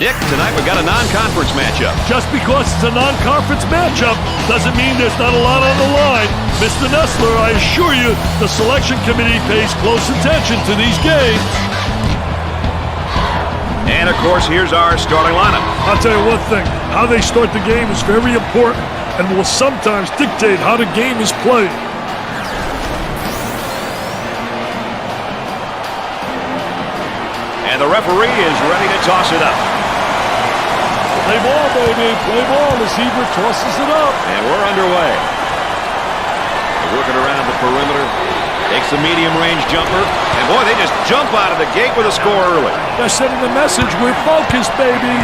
Dick, tonight we've got a non-conference matchup. Just because it's a non-conference matchup doesn't mean there's not a lot on the line. Mr. Nessler, I assure you, the selection committee pays close attention to these games. And, of course, here's our starting lineup. I'll tell you one thing. How they start the game is very important and will sometimes dictate how the game is played. And the referee is ready to toss it up. Play ball, baby. Play ball. The Zebra tosses it up. And we're underway. They're working around the perimeter. Takes the medium-range jumper. And, boy, they just jump out of the gate with a score early. They're sending the message, we're focused, baby.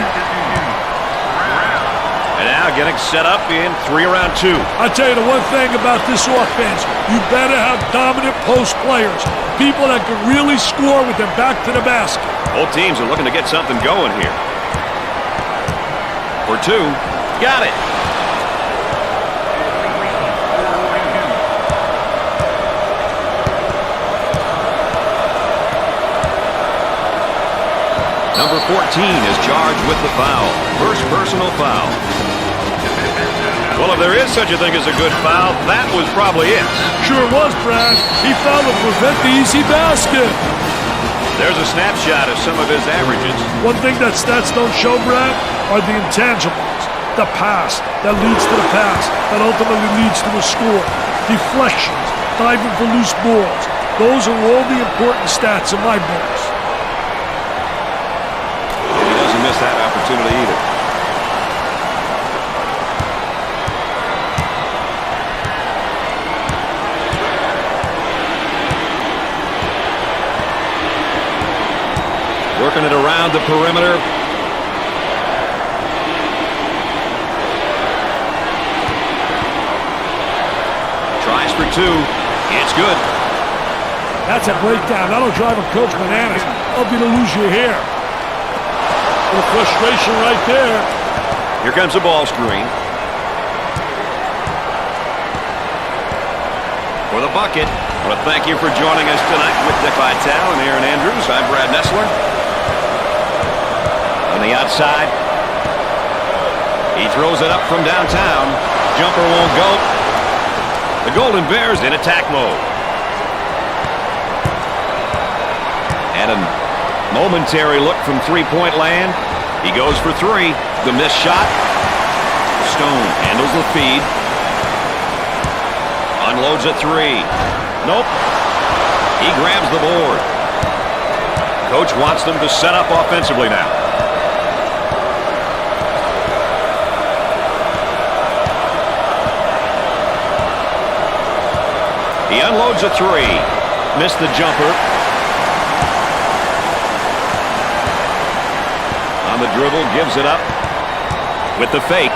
And now getting set up in 3-around 2. I'll tell you the one thing about this offense. You better have dominant post players. People that can really score with their back to the basket. Both teams are looking to get something going here. For 2. Got it. Number 14 is charged with the foul. First personal foul. Well, if there is such a thing as a good foul, that was probably it. Sure was, Brad. He fouled to prevent the easy basket. There's a snapshot of some of his averages. One thing that stats don't show, Brad, are the intangibles. The pass that leads to the pass that ultimately leads to a score. Deflections, diving for loose balls. Those are all the important stats in my books. And he doesn't miss that opportunity either. Working it around the perimeter. Tries for 2. It's good. That's a breakdown. That'll drive a coach bananas. Help you to lose your hair. A little frustration right there. Here comes the ball screen. For the bucket. I want to thank you for joining us tonight with Dick Vitale and Aaron Andrews. I'm Brad Nessler. On the outside. He throws it up from downtown. Jumper won't go. The Golden Bears in attack mode. And a momentary look from three-point land. He goes for 3. The missed shot. Stone handles the feed. Unloads a 3. Nope. He grabs the board. Coach wants them to set up offensively now. He unloads a 3. Missed the jumper. On the dribble, gives it up with the fake.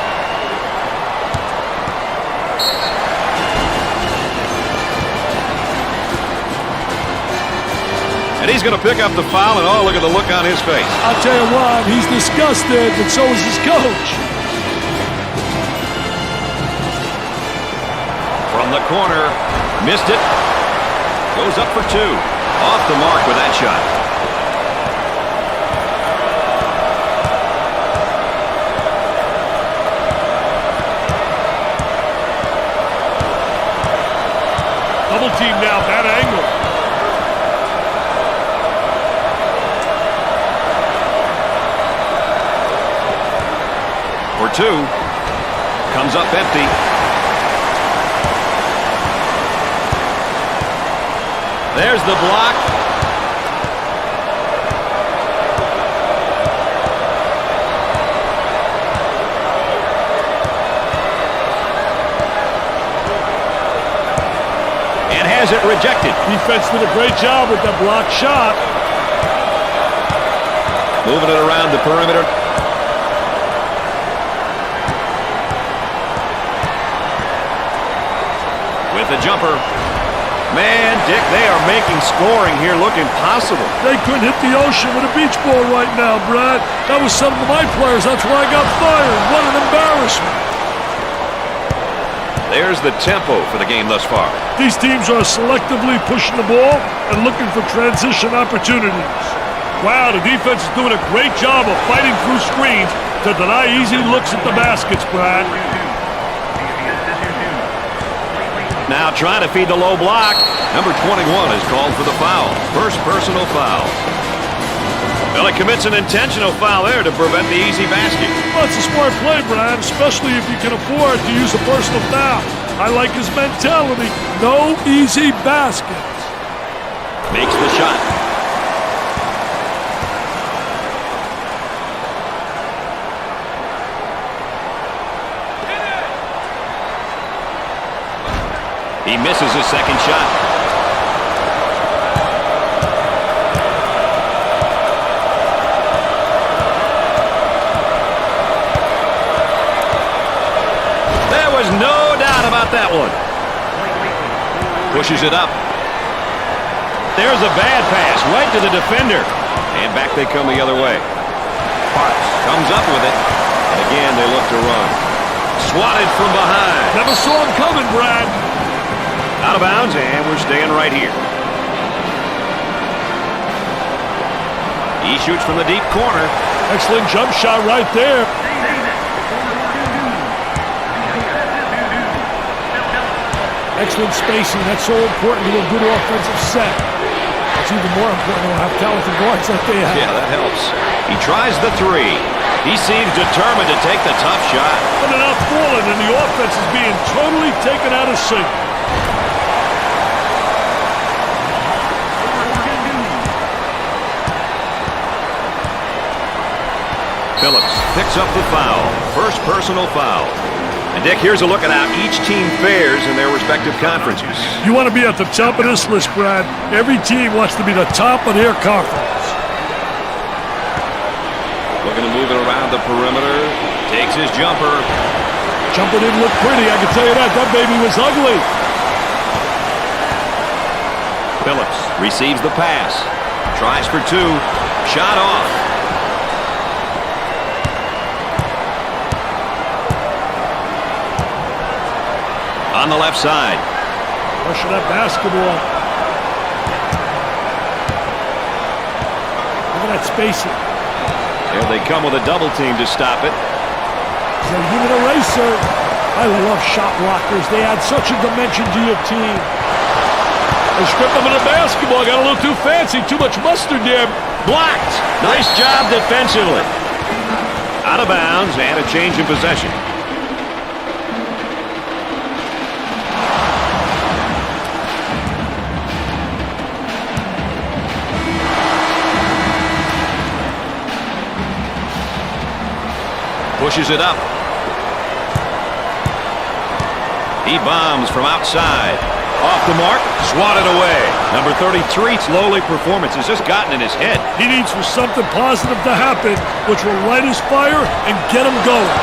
And he's going to pick up the foul, and oh, look at the look on his face. I'll tell you what, he's disgusted, but so is his coach. From the corner, missed it. Goes up for 2. Off the mark with that shot. Double team now, bad angle. For 2. Comes up empty. There's the block. And has it rejected. Defense did a great job with that block shot. Moving it around the perimeter. With the jumper. Man, Dick, they are making scoring here look impossible. They couldn't hit the ocean with a beach ball right now, Brad. That was some of my players. That's why I got fired. What an embarrassment. There's the tempo for the game thus far. These teams are selectively pushing the ball and looking for transition opportunities. Wow, the defense is doing a great job of fighting through screens to deny easy looks at the baskets, Brad. Now trying to feed the low block. Number 21 is called for the foul. First personal foul. Well, he commits an intentional foul there to prevent the easy basket. Well, it's a smart play, Brad, especially if you can afford to use a personal foul. I like his mentality. No easy baskets. Makes the shot. He misses his second shot. There was no doubt about that one. Pushes it up. There's a bad pass right to the defender. And back they come the other way. Parks comes up with it. And again, they look to run. Swatted from behind. Never saw him coming, Brad. Out of bounds, and we're staying right here. He shoots from the deep corner. Excellent jump shot right there. Excellent spacing. That's so important to a good offensive set. It's even more important to have talented guards like they have. Yeah, that helps. He tries the three. He seems determined to take the tough shot. But they're not falling, and the offense is being totally taken out of sync. Phillips picks up the foul. First personal foul. And Dick, here's a look at how each team fares in their respective conferences. You want to be at the top of this list, Brad. Every team wants to be the top of their conference. Looking to move it around the perimeter. Takes his jumper. Jumper didn't look pretty, I can tell you that. That baby was ugly. Phillips receives the pass. Tries for two. Shot off. On the left side. Rush that basketball. Look at that spacing. There they come with a double team to stop it. He's a human eraser. I love shot blockers. They add such a dimension to your team. They stripped him of the basketball. Got a little too fancy. Too much mustard there. Blocked. Nice job defensively. Out of bounds and a change in possession. Pushes it up. He bombs from outside. Off the mark, swatted away. Number 33's lowly performance has just gotten in his head. He needs for something positive to happen, which will light his fire and get him going.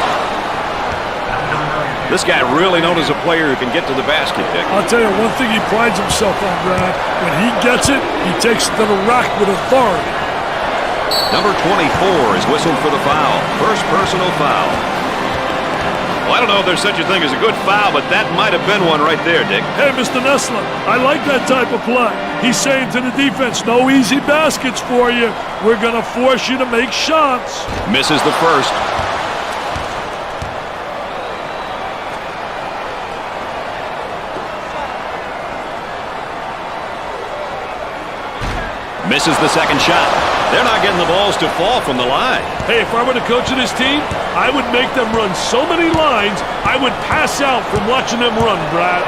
This guy really known as a player who can get to the basket, Dick. I'll tell you one thing he prides himself on, Brad. When he gets it, he takes it to the rack with authority. Number 24 is whistled for the foul. First personal foul. Well, I don't know if there's such a thing as a good foul, but that might have been one right there, Dick. Hey, Mr. Nessler, I like that type of play. He's saying to the defense, no easy baskets for you. We're going to force you to make shots. Misses the first. Misses the second shot. They're not getting the balls to fall from the line. Hey, if I were the coach of this team, I would make them run so many lines, I would pass out from watching them run, Brad.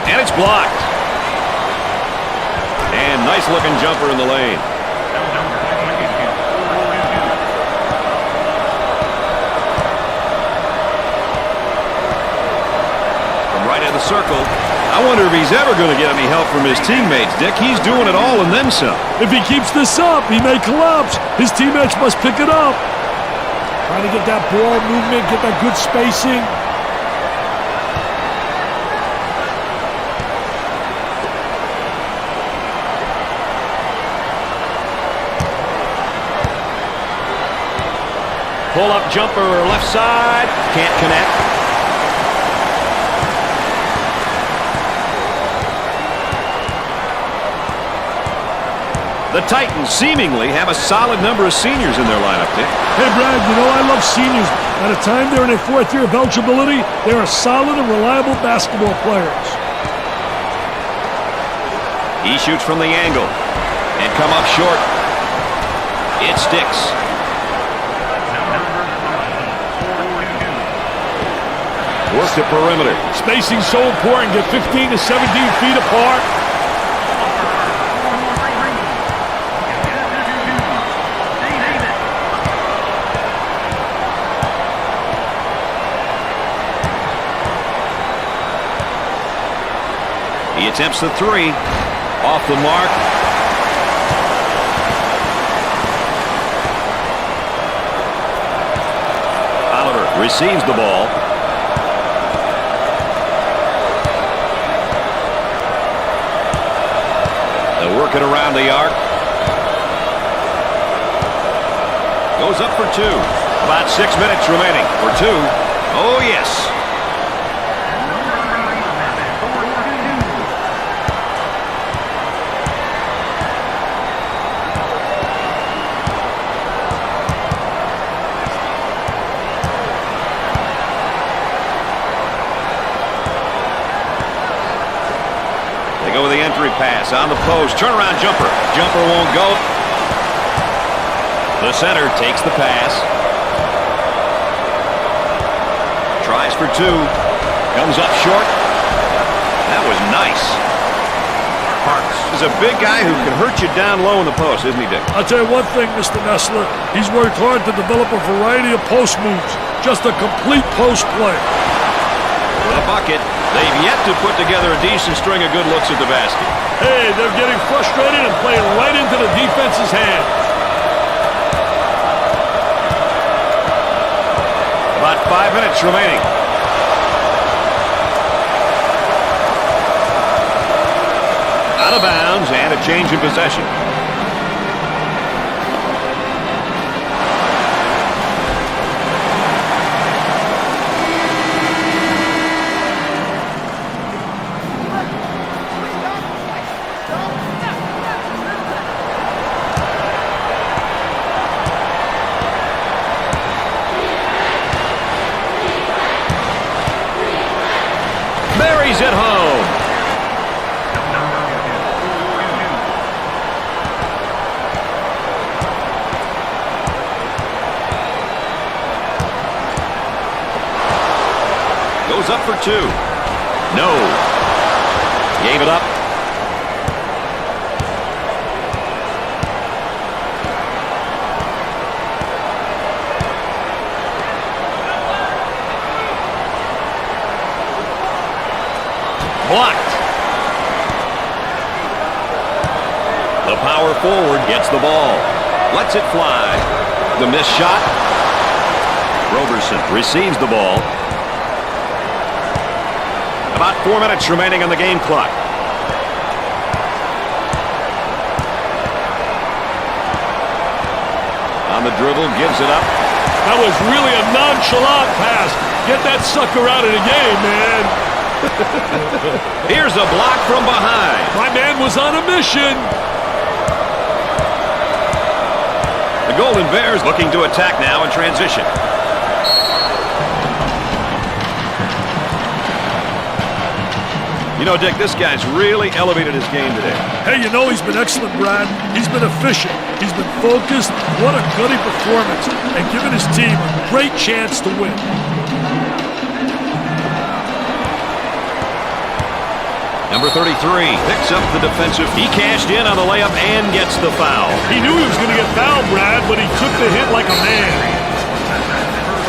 And it's blocked. And nice-looking jumper in the lane. From right in the circle. I wonder if he's ever going to get any help from his teammates, Dick. He's doing it all and then some. If he keeps this up, he may collapse. His teammates must pick it up. Trying to get that ball movement, get that good spacing. Pull-up jumper left side. Can't connect. The Titans seemingly have a solid number of seniors in their lineup, Dick. Hey, Brad, you know I love seniors. At a time they're in their fourth year of eligibility, they are solid and reliable basketball players. He shoots from the angle and come up short. It sticks. Work the perimeter. Spacing's so important. Get 15 to 17 feet apart. He attempts the three. Off the mark. Oliver receives the ball. They'll work it around the arc. Goes up for two. About 6 minutes remaining for two. Oh, yes. They go with the entry pass on the post. Turnaround jumper. Jumper won't go. The center takes the pass. Tries for two. Comes up short. That was nice. Parks is a big guy who can hurt you down low in the post, isn't he, Dick? I'll tell you one thing, Mr. Nessler. He's worked hard to develop a variety of post moves. Just a complete post play. With a bucket, they've yet to put together a decent string of good looks at the basket. Hey, they're getting frustrated and playing right into the defense's hand. About 5 minutes remaining. Out of bounds and a change in possession. Mary's at home. Goes up for two. No. Gave it up. Blocked. The power forward gets the ball. Lets it fly. The missed shot. Roberson receives the ball. About 4 minutes remaining on the game clock. On the dribble, gives it up. That was really a nonchalant pass. Get that sucker out of the game, man. Here's a block from behind. My man was on a mission. The Golden Bears looking to attack now in transition. You know, Dick, this guy's really elevated his game today. Hey, you know he's been excellent, Brad. He's been efficient. He's been focused. What a gutty performance. And given his team a great chance to win. Number 33 picks up the defensive. He cashed in on the layup and gets the foul. He knew he was going to get fouled, Brad, but he took the hit like a man.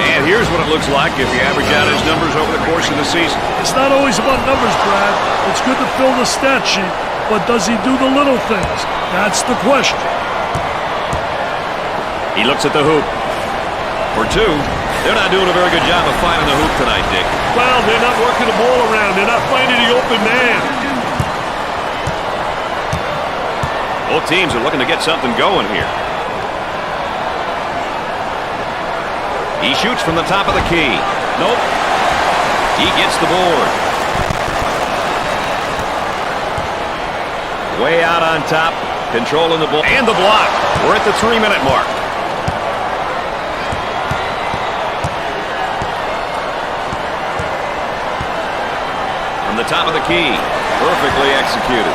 And here's what it looks like if you average out his numbers over the course of the season. It's not always about numbers, Brad. It's good to fill the stat sheet, but does he do the little things? That's the question. He looks at the hoop. For two. They're not doing a very good job of finding the hoop tonight, Dick. Well, they're not working the ball around. They're not finding the open man. Both teams are looking to get something going here. He shoots from the top of the key. Nope. He gets the board. Way out on top. Controlling the ball. And the block. We're at the 3-minute mark. From the top of the key. Perfectly executed.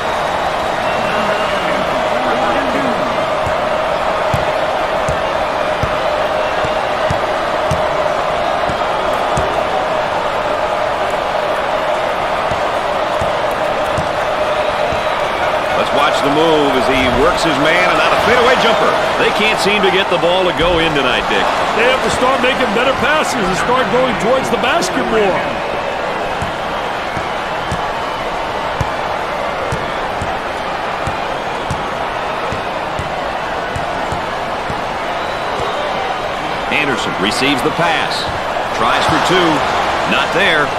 Watch the move as he works his man and out a fadeaway jumper. They can't seem to get the ball to go in tonight, Dick. They have to start making better passes and start going towards the basket more. Anderson receives the pass. Tries for two. Not there.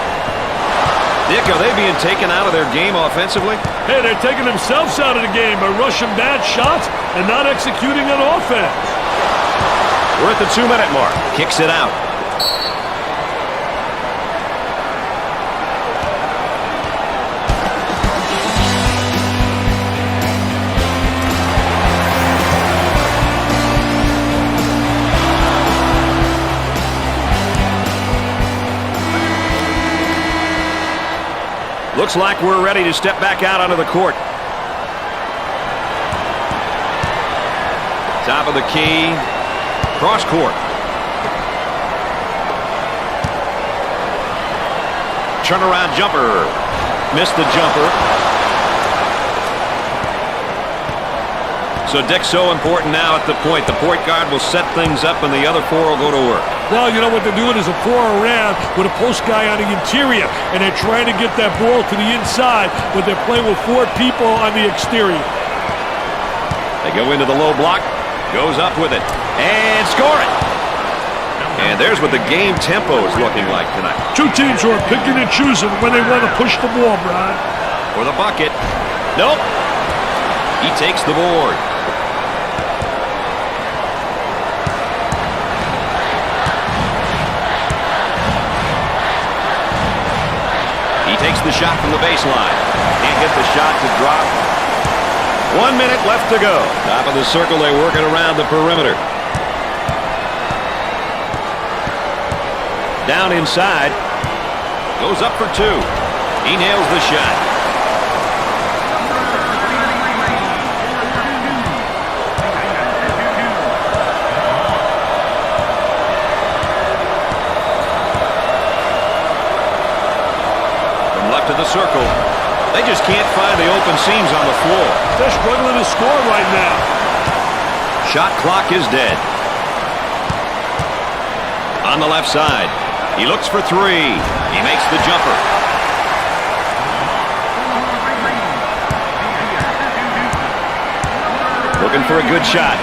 Dick, are they being taken out of their game offensively? Hey, they're taking themselves out of the game by rushing bad shots and not executing on offense. We're at the 2-minute mark. Kicks it out. Looks like we're ready to step back out onto the court. Top of the key. Cross court. Turnaround jumper. Missed the jumper. So Dick's so important now at the point. The point guard will set things up and the other four will go to work. Well, you know what they're doing is a 4 around with a post guy on the interior, and they're trying to get that ball to the inside, but they're playing with 4 people on the exterior. They go into the low block, goes up with it, and score it. And there's what the game tempo is looking like tonight. Two teams who are picking and choosing when they want to push the ball, Brian. For the bucket. Nope. He takes the board. Takes the shot from the baseline. Can't get the shot to drop. 1 minute left to go. Top of the circle, they working around the perimeter. Down inside. Goes up for 2. He nails the shot. To the circle. They just can't find the open seams on the floor. They're struggling to score right now. Shot clock is dead. On the left side. He looks for 3. He makes the jumper. Looking for a good shot.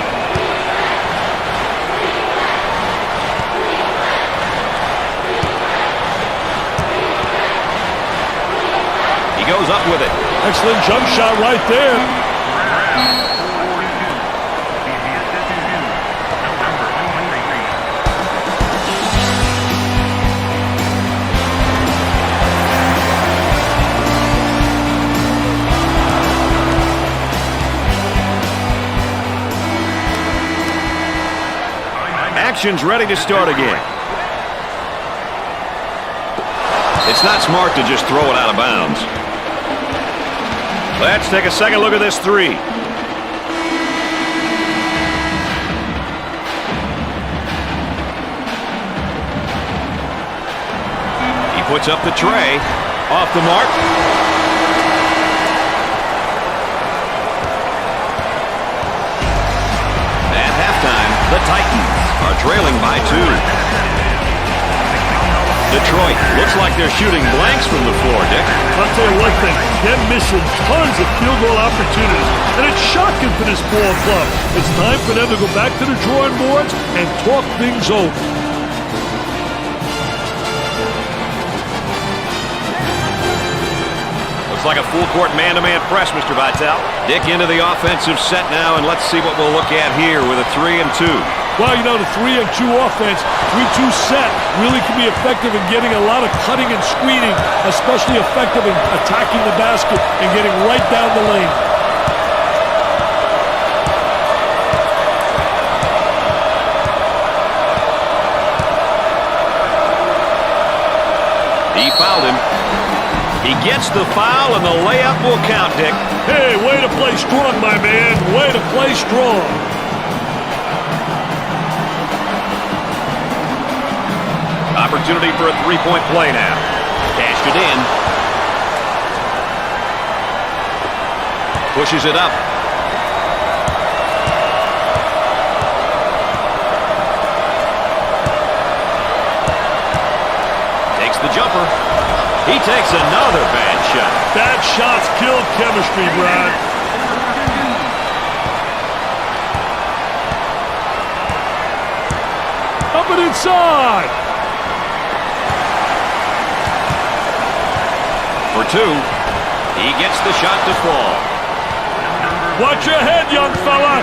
Goes up with it. Excellent jump shot right there. Action's ready to start again. It's not smart to just throw it out of bounds. Let's take a second look at this 3. He puts up the tray. Off the mark. At halftime, the Titans are trailing by 2. Detroit looks like they're shooting blanks from the floor, Dick. I'll tell you one thing, they're missing tons of field goal opportunities, and it's shocking for this ball club. It's time for them to go back to the drawing boards and talk things over. Looks like a full-court man-to-man press, Mr. Vitale. Dick into the offensive set now, and let's see what we'll look at here with a 3 and 2. Well, you know, the 3 and 2 offense, 3-2 set, really can be effective in getting a lot of cutting and screening, especially effective in attacking the basket and getting right down the lane. He fouled him. He gets the foul, and the layup will count, Dick. Hey, way to play strong, my man. Way to play strong. Opportunity for a three-point play now. Cashed it in. Pushes it up. Takes the jumper. He takes another bad shot. Bad shots kill chemistry, Brad. Up and inside. For two, he gets the shot to fall. Watch your head, young fella.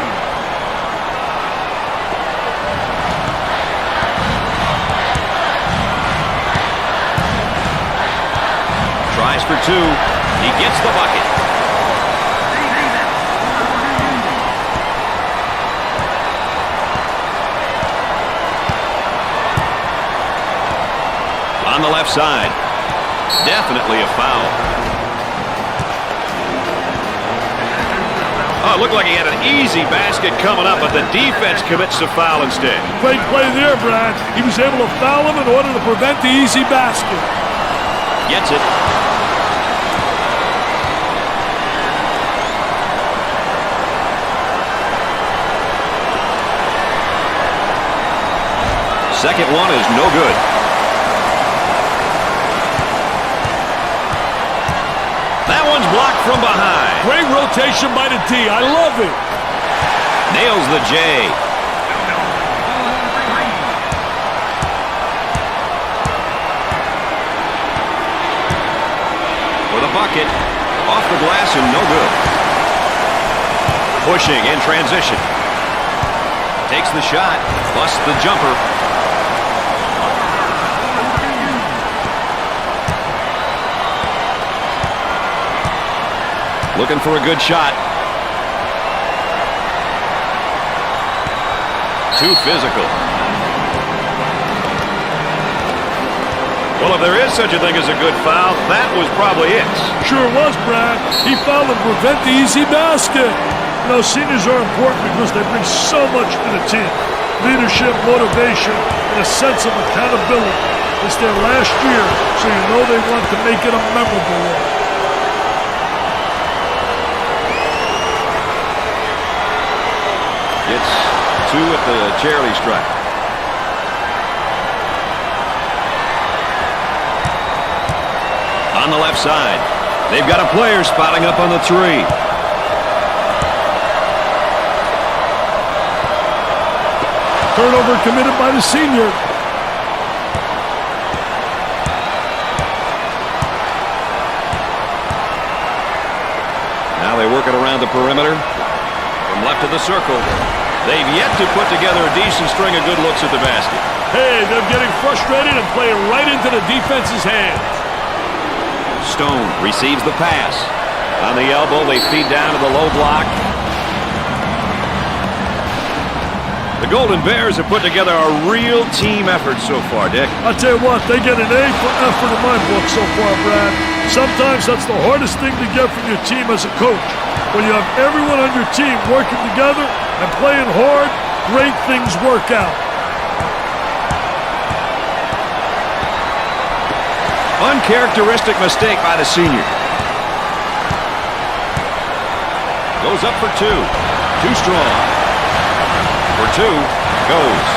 Tries for two. He gets the bucket. On the left side. Definitely a foul. Oh, it looked like he had an easy basket coming up, but the defense commits a foul instead. Great play there, Brad. He was able to foul him in order to prevent the easy basket. Gets it. Second one is no good. That one's blocked from behind. Great rotation by the D. I love it. Nails the J. For the bucket. Off the glass and no good. Pushing in transition. Takes the shot. Busts the jumper. Looking for a good shot. Too physical. Well, if there is such a thing as a good foul, that was probably it. Sure was, Brad. He fouled to prevent the easy basket. You know, seniors are important because they bring so much to the team. Leadership, motivation, and a sense of accountability. It's their last year, so you know they want to make it a memorable one. It's two at the charity stripe. On the left side, they've got a player spotting up on the three. Turnover committed by the senior. Now they work it around the perimeter. From left of the circle. They've yet to put together a decent string of good looks at the basket. Hey, they're getting frustrated and playing right into the defense's hands. Stone receives the pass. On the elbow, they feed down to the low block. The Golden Bears have put together a real team effort so far, Dick. I'll tell you what, they get an A for effort in my book so far, Brad. Sometimes that's the hardest thing to get from your team as a coach. When you have everyone on your team working together and playing hard, great things work out. Uncharacteristic mistake by the senior. Goes up for two. Too strong. For two. Goes.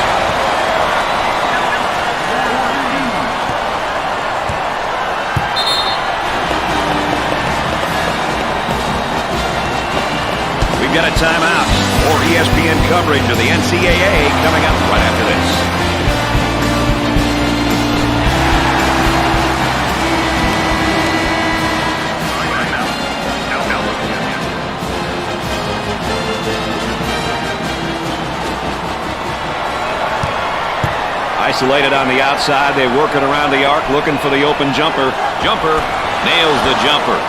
We've got a timeout. More ESPN coverage of the NCAA coming up right after this. Isolated on the outside. They work it around the arc, looking for the open jumper. Jumper. Nails the jumper.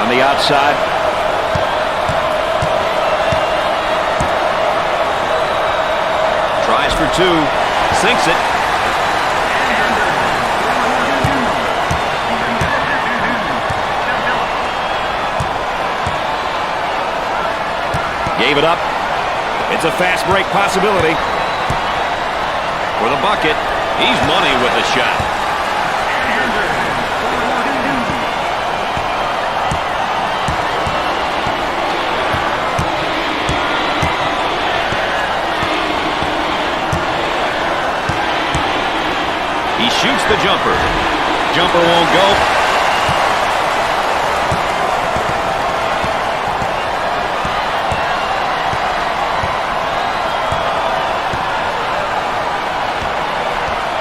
On the outside. Tries for two. Sinks it. Gave it up. It's a fast break possibility. For the bucket. He's money with the shot. He shoots the jumper. Jumper won't go.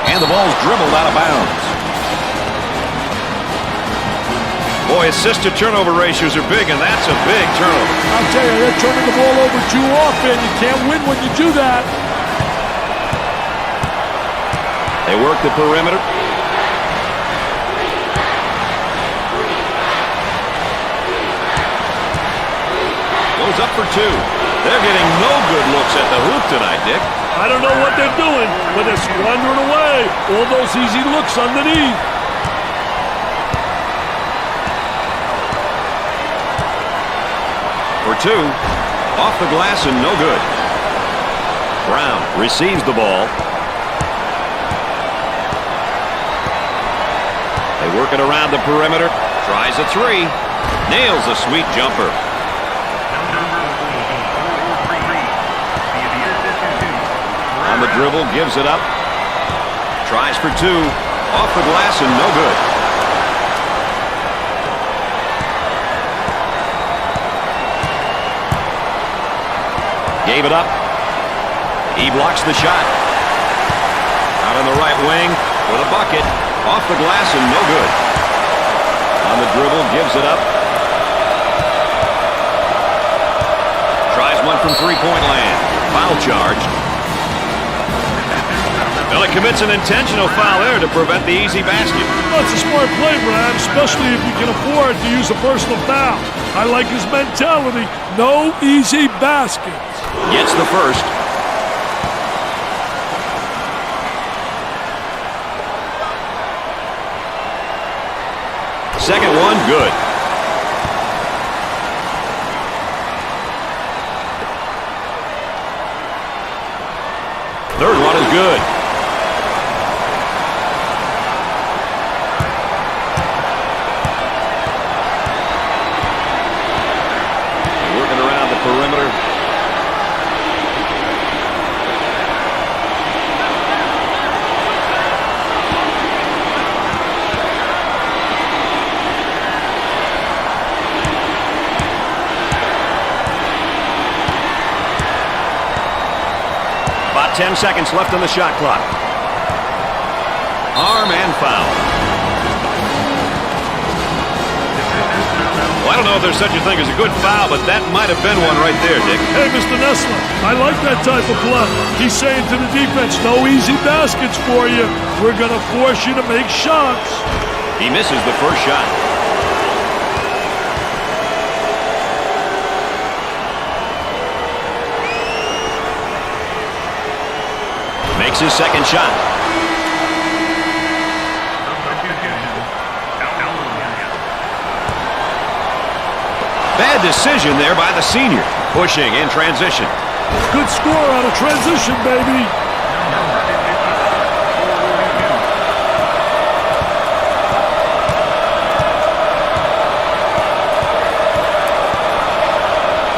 And the ball's dribbled out of bounds. Boy, assist-to-turnover ratios are big, and that's a big turnover. I'll tell you, they're turning the ball over too often. You can't win when you do that. They work the perimeter. Goes up for two. They're getting no good looks at the hoop tonight, Dick. I don't know what they're doing, but they're squandering away all those easy looks underneath. For two. Off the glass and no good. Brown receives the ball. They work it around the perimeter. Tries a three. Nails a sweet jumper. On the dribble, gives it up. Tries for two. Off the glass and no good. Gave it up. He blocks the shot. Out on the right wing with a bucket. Off the glass and no good. On the dribble, gives it up. Tries one from three-point land. Foul charged. Well, he commits an intentional foul there to prevent the easy basket. That's a smart play, Brad, especially if you can afford to use a personal foul. I like his mentality. No easy baskets. Gets the first. Second one, good. Third one is good. Working around the perimeter. About 10 seconds left on the shot clock. Arm and foul. Well, I don't know if there's such a thing as a good foul, but that might have been one right there, Dick. Hey, Mr. Nessler, I like that type of play. He's saying to the defense, no easy baskets for you. We're going to force you to make shots. He misses the first shot. Makes his second shot. Bad decision there by the senior. Pushing in transition. Good score out of transition, baby.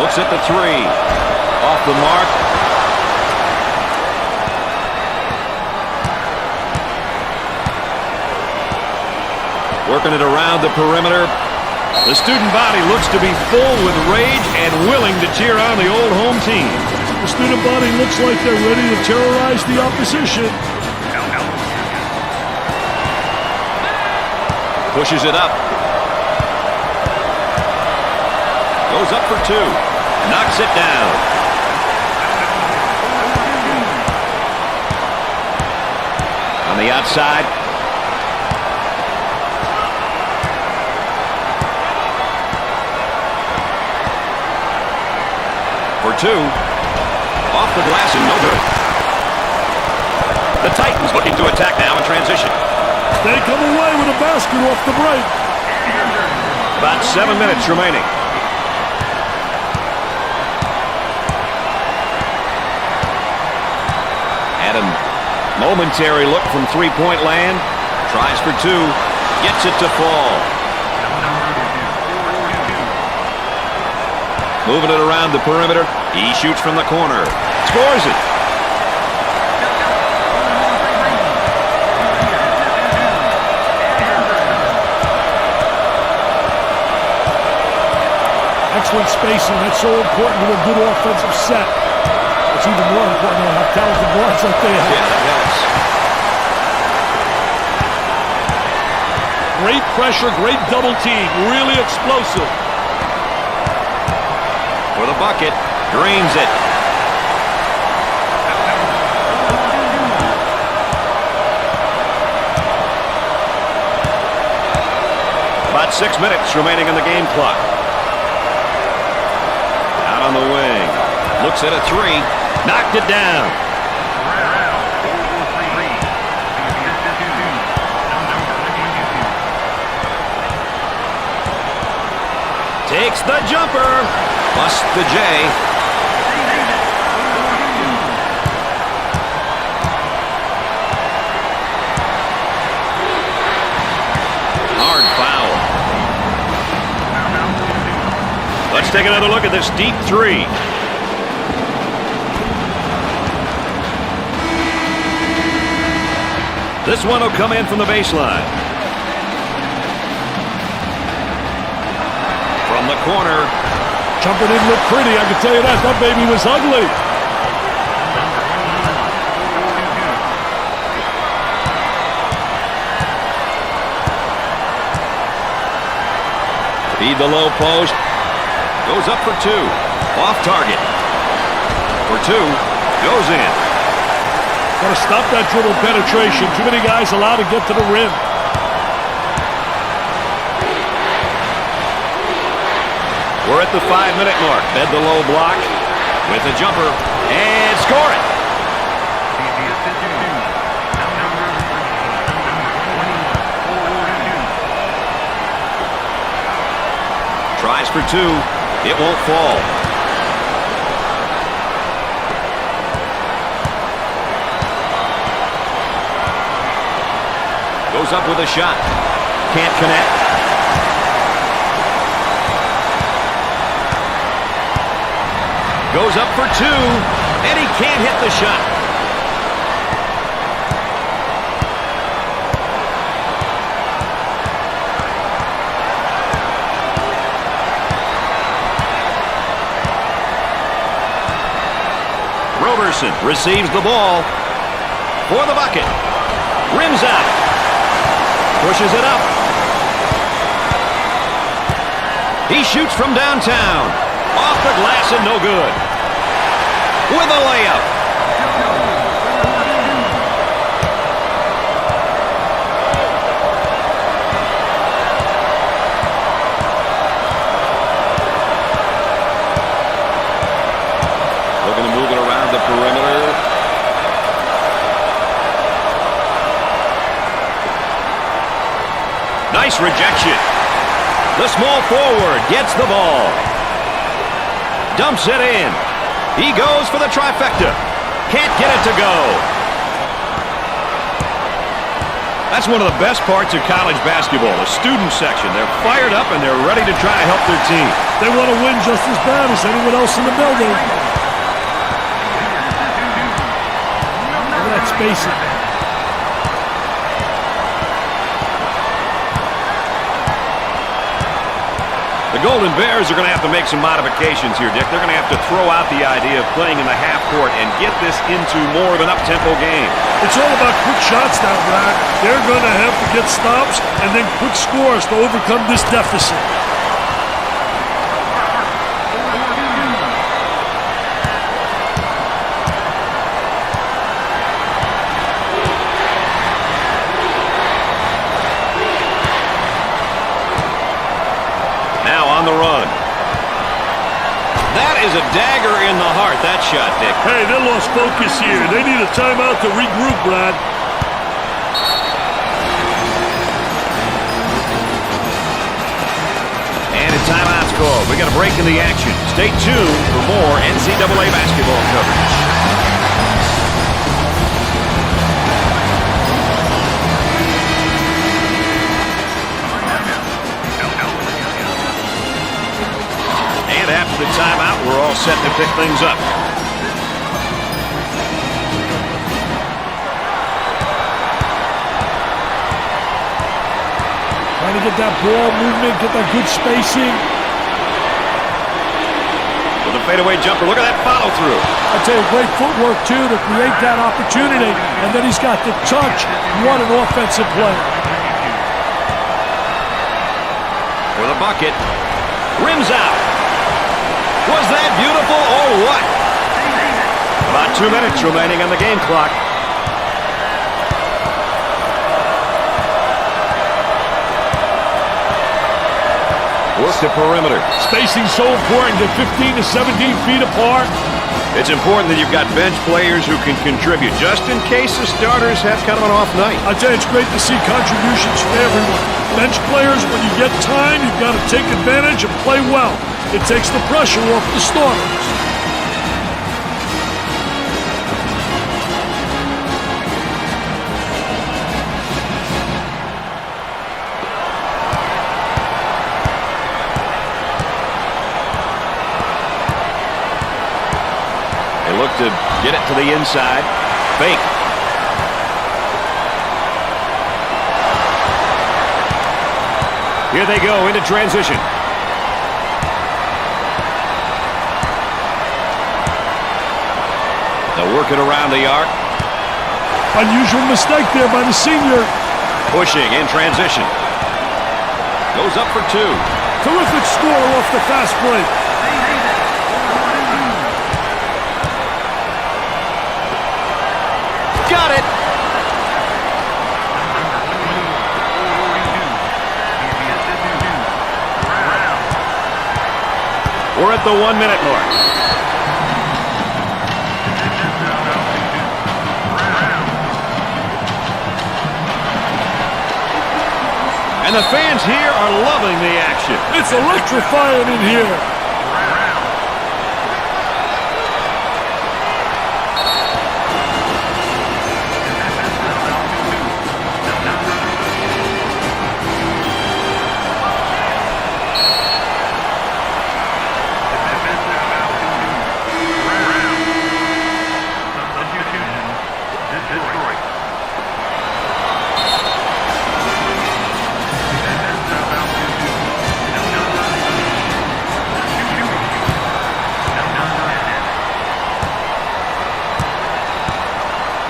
Looks at the three. Off the mark. Working it around the perimeter. The student body looks to be full with rage and willing to cheer on the old home team. The student body looks like they're ready to terrorize the opposition. Pushes it up. Goes up for two. Knocks it down. On the outside. For two. Off the glass and no good. Titans looking to attack now in transition. They come away with a basket off the break. About 7 minutes remaining. Had a momentary look from three-point land. Tries for two. Gets it to fall. Moving it around the perimeter. He shoots from the corner. Scores it. Excellent spacing. That's so important to a good offensive set. It's even more important to have talented guards like they have. Yeah, yes. Great pressure, great double team. Really explosive. For the bucket. Drains it. About 6 minutes remaining in the game clock. Out on the wing. Looks at a three. Knocked it down. Takes the jumper. Busts the J. Hard foul. Let's take another look at this deep three. This one will come in from the baseline. From the corner. Jumper didn't look pretty, I can tell you that. That baby was ugly. Feed the low post. Goes up for two. Off target. For two. Goes in. Got to stop that dribble penetration. Too many guys allowed to get to the rim. We're at the 5-minute mark. Fed the low block with a jumper and score it. Tries for two. It won't fall. Goes up with a shot. Can't connect. Goes up for two, and he can't hit the shot. Roberson receives the ball for the bucket. Rims out. Pushes it up. He shoots from downtown. Off the glass and no good. With a layup. Looking to move it around the perimeter. Nice rejection. The small forward gets the ball. Dumps it in. He goes for the trifecta. Can't get it to go. That's one of the best parts of college basketball, the student section. They're fired up and they're ready to try to help their team. They want to win just as bad as anyone else in the building. Look at that spacing. The Golden Bears are going to have to make some modifications here, Dick. They're going to have to throw out the idea of playing in the half court and get this into more of an up-tempo game. It's all about quick shots now, Brad. They're going to have to get stops and then quick scores to overcome this deficit. That is a dagger in the heart, that shot, Dick. Hey, they lost focus here. They need a timeout to regroup, Brad. And a timeout's called. We got a break in the action. Stay tuned for more NCAA basketball coverage. And after the timeout, we're all set to pick things up. Trying to get that ball movement, get that good spacing. With a fadeaway jumper, look at that follow through. I tell you, great footwork too to create that opportunity. And then he's got the touch. What an offensive player. For the bucket. Rims out. Was that beautiful or what? About 2 minutes remaining on the game clock. Work the perimeter. Spacing so important. Get 15 to 17 feet apart. It's important that you've got bench players who can contribute, just in case the starters have kind of an off night. I tell you, it's great to see contributions from everyone. Bench players, when you get time, you've got to take advantage and play well. It takes the pressure off the starters. They look to get it to the inside. Fake. Here they go into transition. They'll work it around the arc. Unusual mistake there by the senior. Pushing in transition. Goes up for two. Terrific score off the fast break. Got it. We're at the 1 minute mark. And the fans here are loving the action. It's electrifying in here.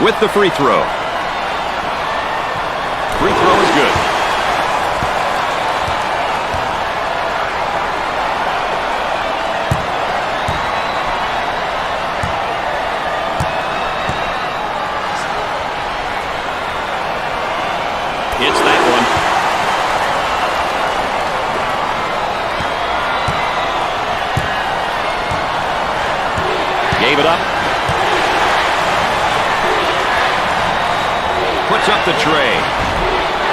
With the free throw. Free throw is good. Hits that one. Gave it up. Puts up the tray.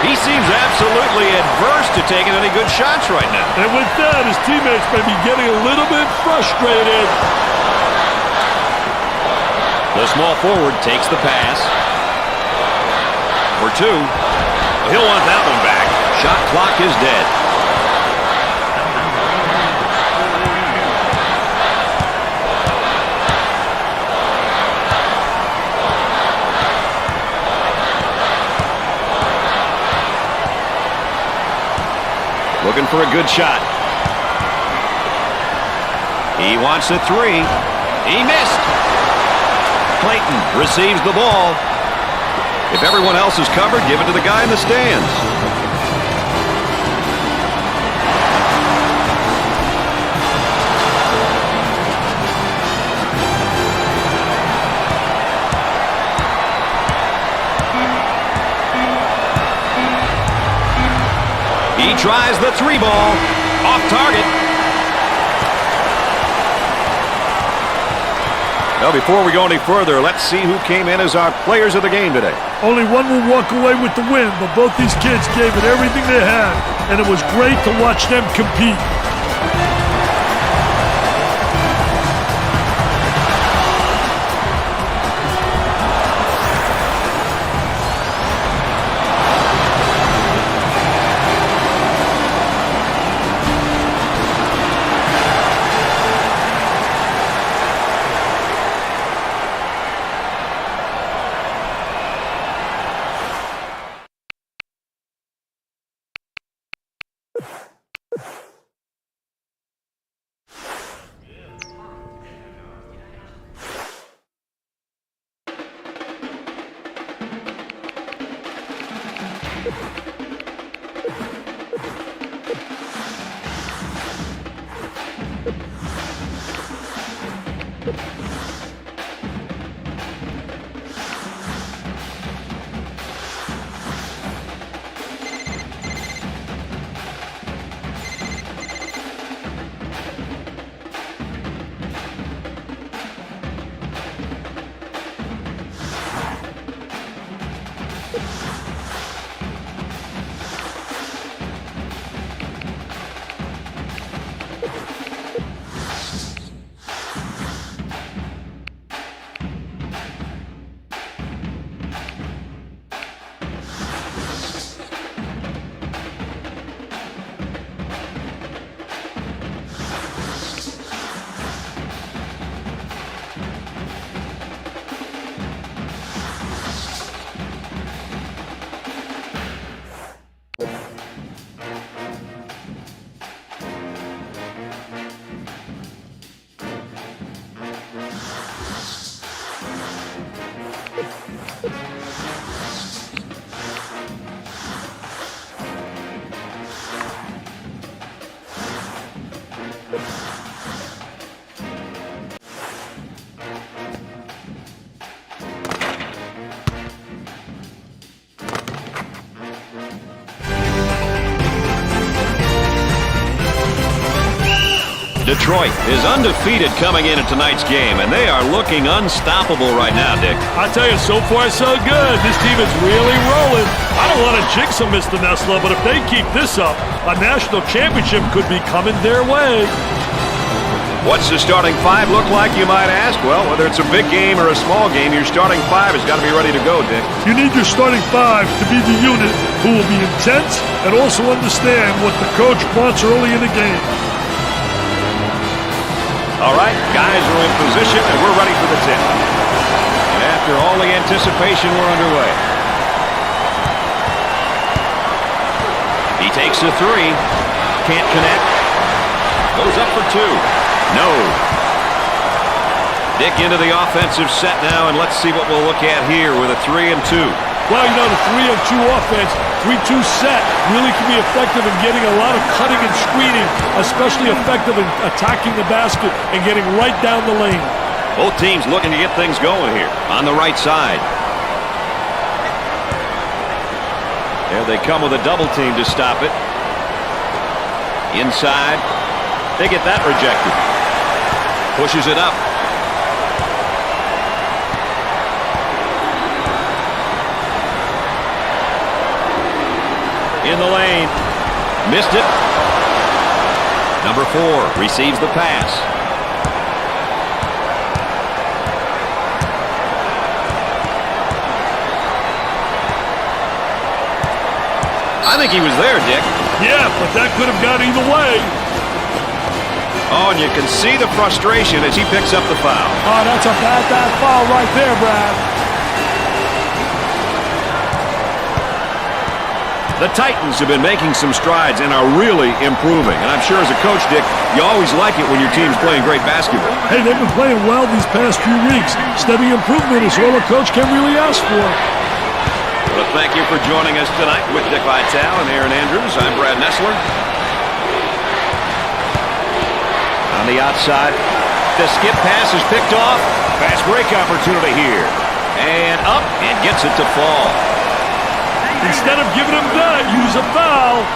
He seems absolutely adverse to taking any good shots right now. And with that, his teammates may be getting a little bit frustrated. The small forward takes the pass. For two. He'll want that one back. Shot clock is dead. Looking for a good shot. He wants a three. He missed. Clayton receives the ball. If everyone else is covered, give it to the guy in the stands. He tries the three ball. Off target. Well, before we go any further, let's see who came in as our players of the game today. Only one will walk away with the win, but both these kids gave it everything they had, and it was great to watch them compete. Detroit is undefeated coming into tonight's game, and they are looking unstoppable right now, Dick. I tell you, so far so good. This team is really rolling. I don't want to jinx them, Mr. Nessler, but if they keep this up, a national championship could be coming their way. What's the starting five look like, you might ask? Well, whether it's a big game or a small game, your starting five has got to be ready to go, Dick. You need your starting five to be the unit who will be intense and also understand what the coach wants early in the game. All right, guys are in position, and we're ready for the tip. And after all the anticipation, we're underway. He takes the three. Can't connect. Goes up for two. No. Dick into the offensive set now, and let's see what we'll look at here with a 3 and 2. Well, you know, the 3 and 2 offense, 3-2 set, really can be effective in getting a lot of cutting and screening, especially effective in attacking the basket and getting right down the lane. Both teams looking to get things going here on the right side. There they come with a double team to stop it. Inside. They get that rejected. Pushes it up. In the lane. Missed it. Number 4 receives the pass. I think he was there, Dick. Yeah, but that could have gone either way. Oh, and you can see the frustration as he picks up the foul. Oh, that's a bad foul right there, Brad. The Titans have been making some strides and are really improving. And I'm sure as a coach, Dick, you always like it when your team's playing great basketball. Hey, they've been playing well these past few weeks. Steady improvement is all a coach can really ask for. Well, thank you for joining us tonight with Dick Vitale and Aaron Andrews. I'm Brad Nessler. On the outside, the skip pass is picked off. Fast break opportunity here. And up and gets it to fall. Instead of giving him that, use a foul.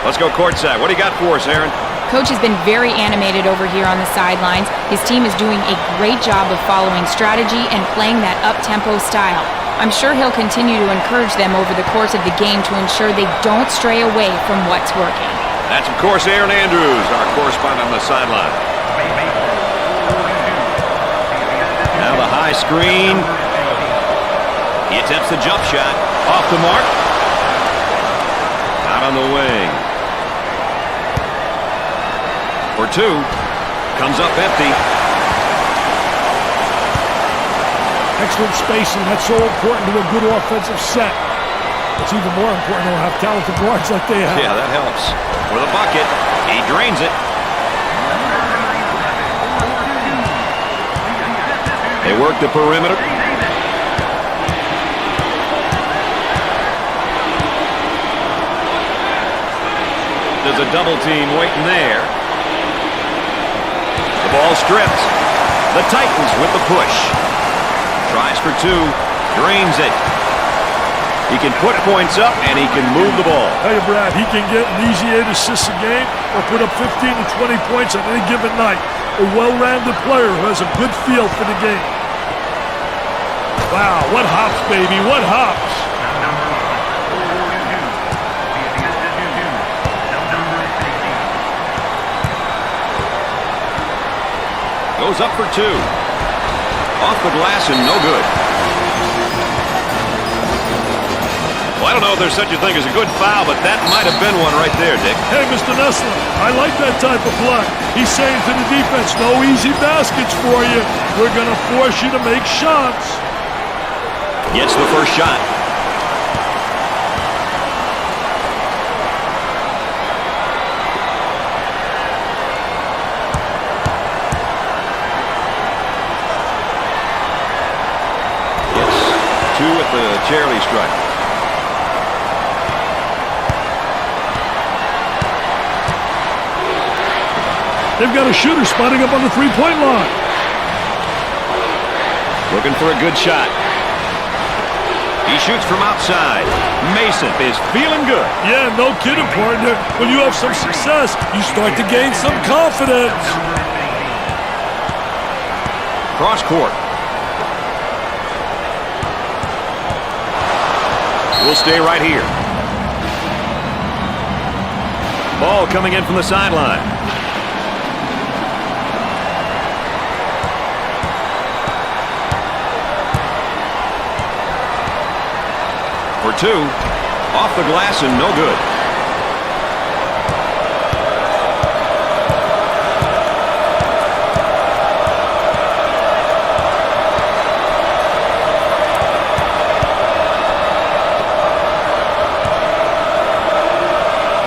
Let's go courtside. What do you got for us, Aaron? Coach has been very animated over here on the sidelines. His team is doing a great job of following strategy and playing that up-tempo style. I'm sure he'll continue to encourage them over the course of the game to ensure they don't stray away from what's working. That's, of course, Aaron Andrews, our correspondent on the sideline. Now the high screen. He attempts the jump shot. Off the mark. Out on the wing. For two. Comes up empty. Excellent spacing. That's so important to a good offensive set. It's even more important to have talented guards like they have. Yeah, that helps. For the bucket. He drains it. They work the perimeter. There's a double team waiting there. The ball stripped. The Titans with the push. Tries for two. Drains it. He can put points up and he can move the ball. Hey, Brad, he can get an easy 8 assists a game or put up 15 to 20 points on any given night. A well-rounded player who has a good feel for the game. Wow, what hops, baby, what hops. Goes up for two. Off the glass and no good. Well, I don't know if there's such a thing as a good foul, but that might have been one right there, Dick. Hey, Mr. Nessler, I like that type of play. He's saying to the defense, no easy baskets for you. We're going to force you to make shots. Gets the first shot. Gets two at the charity stripe. They've got a shooter spotting up on the three-point line. Looking for a good shot. He shoots from outside. Mason is feeling good. Yeah, no kidding, partner. When you have some success, you start to gain some confidence. Cross court. We'll stay right here. Ball coming in from the sideline. For two. Off the glass and no good.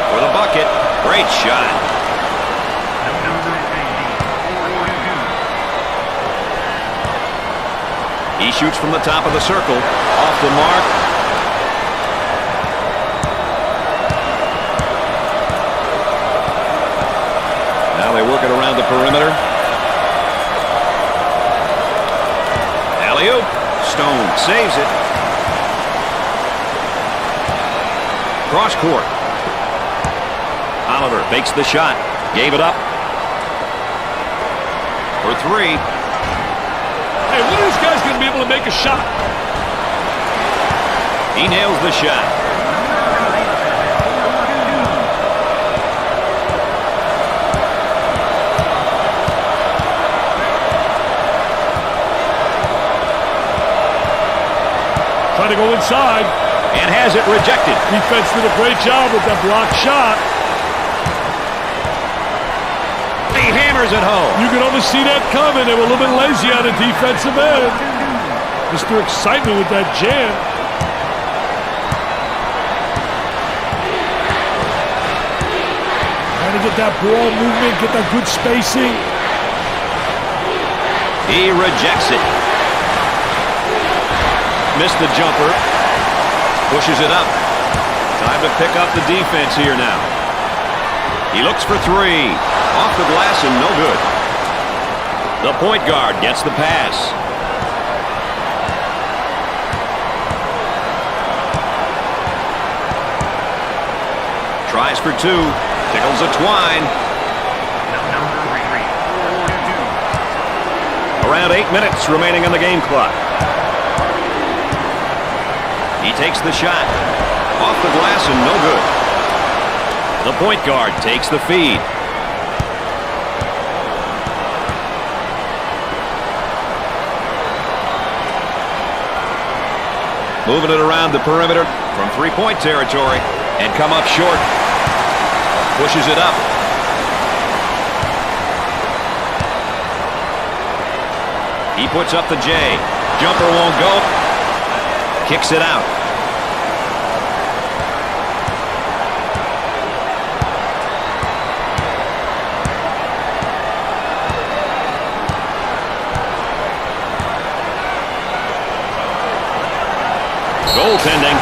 For the bucket. Great shot. He shoots from the top of the circle. Off the mark. They work it around the perimeter. Alley-oop. Stone saves it. Cross court. Oliver fakes the shot. Gave it up. For three. Hey, when are these guys going to be able to make a shot? He nails the shot. Trying to go inside. And has it rejected. Defense did a great job with that blocked shot. He hammers it home. You can almost see that coming. They were a little bit lazy on the defensive end. Mr. Excitement with that jam. Trying to get that ball movement, get that good spacing. He rejects it. Missed the jumper. Pushes it up. Time to pick up the defense here now. He looks for three. Off the glass and no good. The point guard gets the pass. Tries for two. Tickles a twine. Around 8 minutes remaining on the game clock. He takes the shot. Off the glass and no good. The point guard takes the feed. Moving it around the perimeter from three-point territory and come up short. Pushes it up. He puts up the J. Jumper won't go. Kicks it out. Goaltending.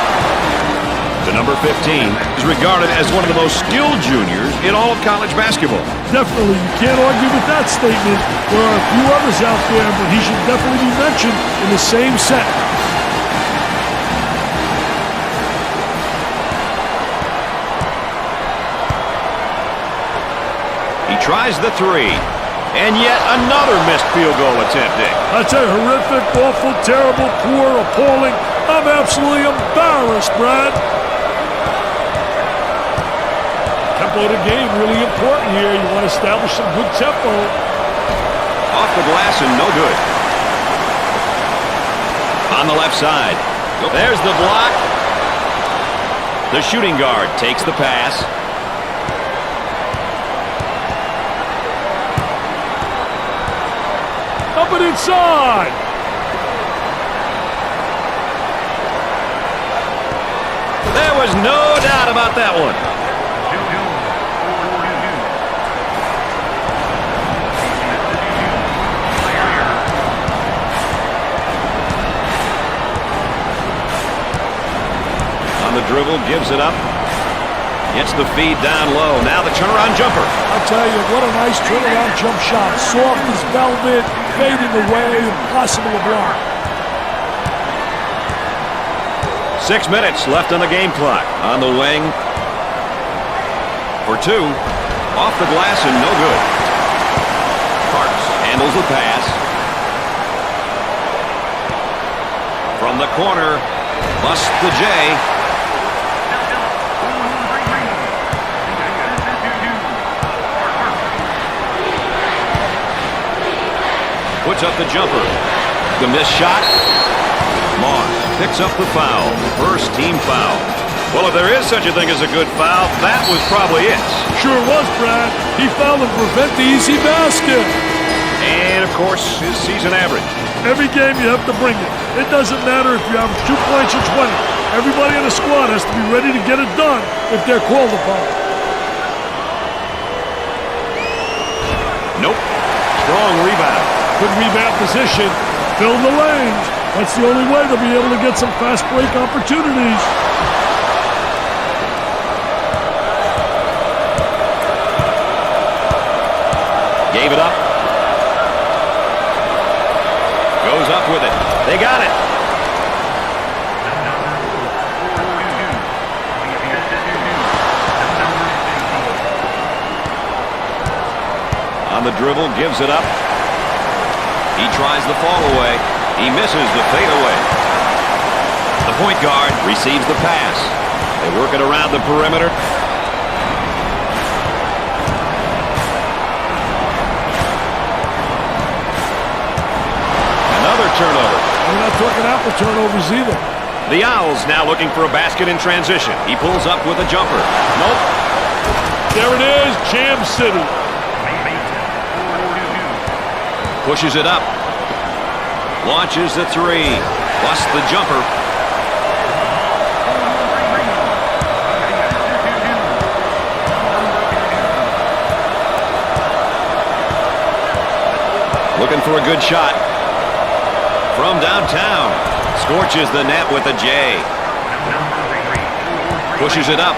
The number 15 is regarded as one of the most skilled juniors in all of college basketball. Definitely, you can't argue with that statement. There are a few others out there, but he should definitely be mentioned in the same set. He tries the three, and yet another missed field goal attempted. That's a horrific, awful, terrible, poor, appalling. I'm absolutely embarrassed, Brad. Tempo of the game really important here. You want to establish some good tempo. Off the glass and no good. On the left side. There's the block. The shooting guard takes the pass. Up and inside. There was no doubt about that one. On the dribble, gives it up. Gets the feed down low. Now the turnaround jumper. I'll tell you, what a nice turnaround jump shot. Soft as velvet, fading away, impossible to block. 6 minutes left on the game clock. On the wing. For two. Off the glass and no good. Parks handles the pass. From the corner. Busts the J. Puts up the jumper. The missed shot. Moss picks up the foul. First team foul. Well, if there is such a thing as a good foul, that was probably it. Sure was, Brad. He fouled to prevent the easy basket. And, of course, his season average. Every game you have to bring it. It doesn't matter if you have 2 points or 20. Everybody in the squad has to be ready to get it done if they're called upon. Nope. Strong rebound. Good rebound position. Fill the lanes. That's the only way they'll be able to get some fast break opportunities. Gave it up. Goes up with it. They got it. On the dribble, gives it up. He tries the fall away. He misses the fadeaway. The point guard receives the pass. They work it around the perimeter. Another turnover. We're not talking apple turnovers either. The Owls now looking for a basket in transition. He pulls up with a jumper. Nope. There it is, Jam City. Pushes it up. Launches the three. Busts the jumper. Looking for a good shot. From downtown. Scorches the net with a J. Pushes it up.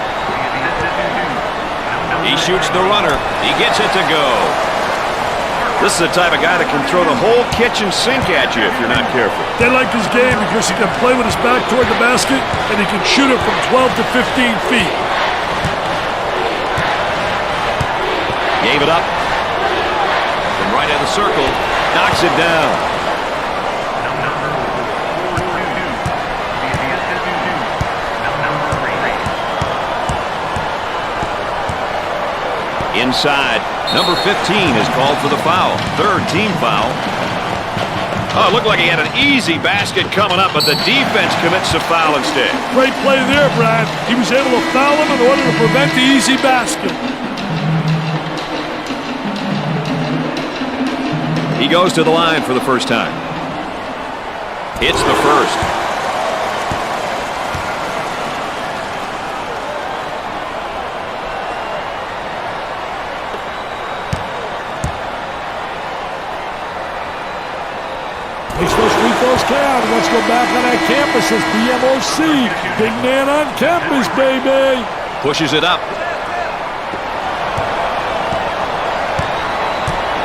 He shoots the runner. He gets it to go. This is the type of guy that can throw the whole kitchen sink at you if you're not careful. They like his game because he can play with his back toward the basket and he can shoot it from 12 to 15 feet. Gave it up. From right of the circle. Knocks it down. Inside, number 15 is called for the foul. Third team foul. Oh, it looked like he had an easy basket coming up, but the defense commits a foul instead. Great play there, Brad. He was able to foul him in order to prevent the easy basket. He goes to the line for the first time. Hits the first. Makes those free throws count. Let's go back on that campus as BMOC. Big man on campus, baby. Pushes it up.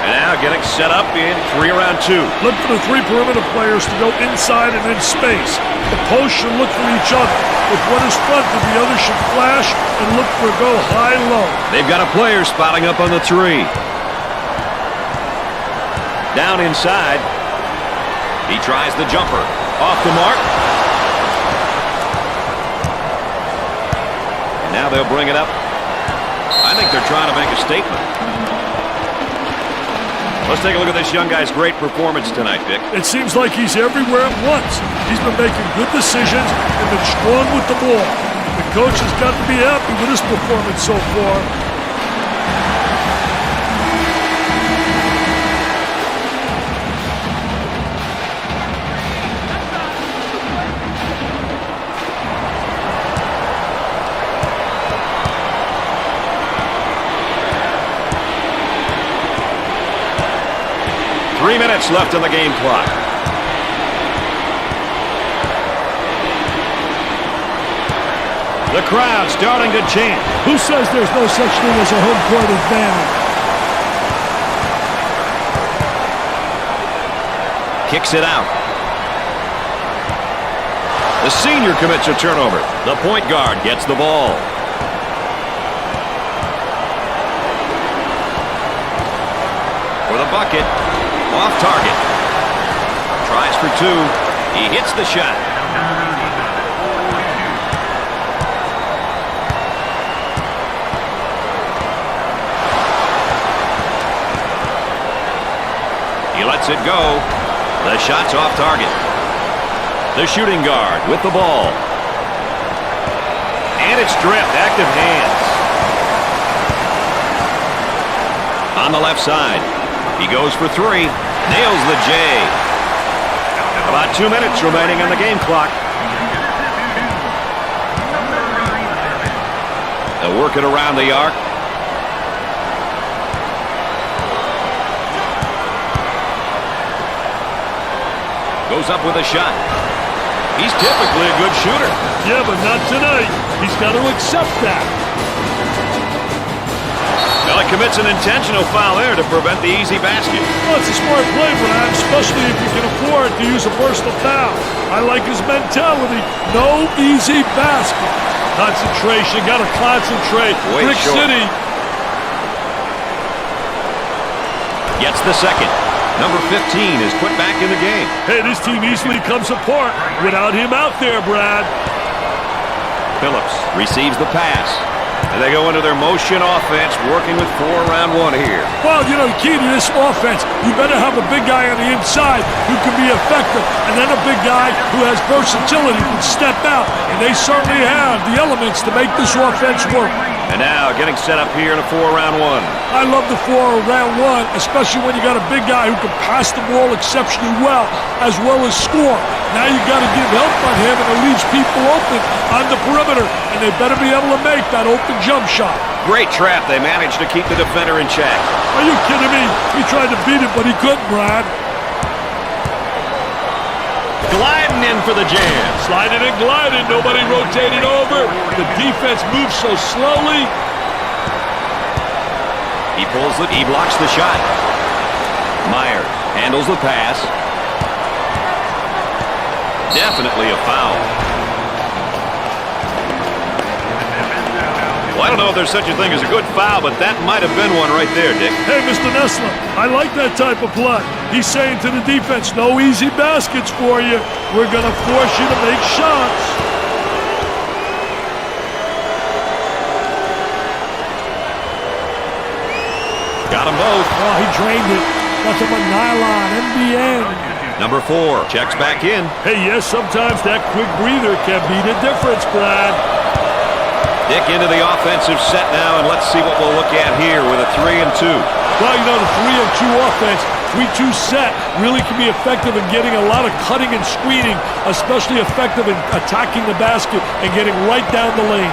And now getting set up in 3-around-2. Look for the three perimeter players to go inside and in space. The posts should look for each other. If one is fronted, the other should flash and look for a go high-low. They've got a player spotting up on the three. Down inside. He tries the jumper. Off the mark. And now they'll bring it up. I think they're trying to make a statement. Let's take a look at this young guy's great performance tonight, Vic. It seems like he's everywhere at once. He's been making good decisions and been strong with the ball. The coach has got to be happy with his performance so far. 3 minutes left on the game clock. The crowd starting to chant. Who says there's no such thing as a home court advantage? Kicks it out. The senior commits a turnover. The point guard gets the ball. For the bucket. Off target. Tries for two. He hits the shot. He lets it go. The shot's off target. The shooting guard with the ball. And it's stripped. Active hands. On the left side. He goes for three. Nails the J. About 2 minutes remaining on the game clock. They'll work it around the arc. Goes up with a shot. He's typically a good shooter. Yeah, but not tonight. He's got to accept that. Well, he commits an intentional foul there to prevent the easy basket. Well, it's a smart play, Brad, especially if you can afford to use a personal foul. I like his mentality. No easy basket. Concentration. Got to concentrate. Brick City. Gets the second. Number 15 is put back in the game. Hey, this team easily comes apart without him out there, Brad. Phillips receives the pass. And they go into their motion offense, working with 4 around 1 here. Well, you know, the key to this offense, you better have a big guy on the inside who can be effective, and then a big guy who has versatility, who can step out, and they certainly have the elements to make this offense work. And now getting set up here in a 4 around 1. I love the 4 around 1, especially when you got a big guy who can pass the ball exceptionally well as score. Now you got to give help on him, and it leaves people open on the perimeter, and they better be able to make that open jump shot. Great trap. They managed to keep the defender in check. Are you kidding me? He tried to beat it, but he couldn't, Brad. Gliding in for the jam. Sliding and gliding. Nobody rotated over. The defense moves so slowly. He pulls it. He blocks the shot. Myers handles the pass. Definitely a foul. Well, I don't know if there's such a thing as a good foul, but that might have been one right there, Dick. Hey, Mr. Nessler, I like that type of play. He's saying to the defense, no easy baskets for you. We're going to force you to make shots. Got them both. Oh, he drained it. Nothing but nylon, NBN. Number 4 checks back in. Hey, yes, sometimes that quick breather can be the difference, Brad. Dick into the offensive set now, and let's see what we'll look at here with a 3 and 2. Well, you know, the 3 and 2 offense, 3-2 set really can be effective in getting a lot of cutting and screening, especially effective in attacking the basket and getting right down the lane.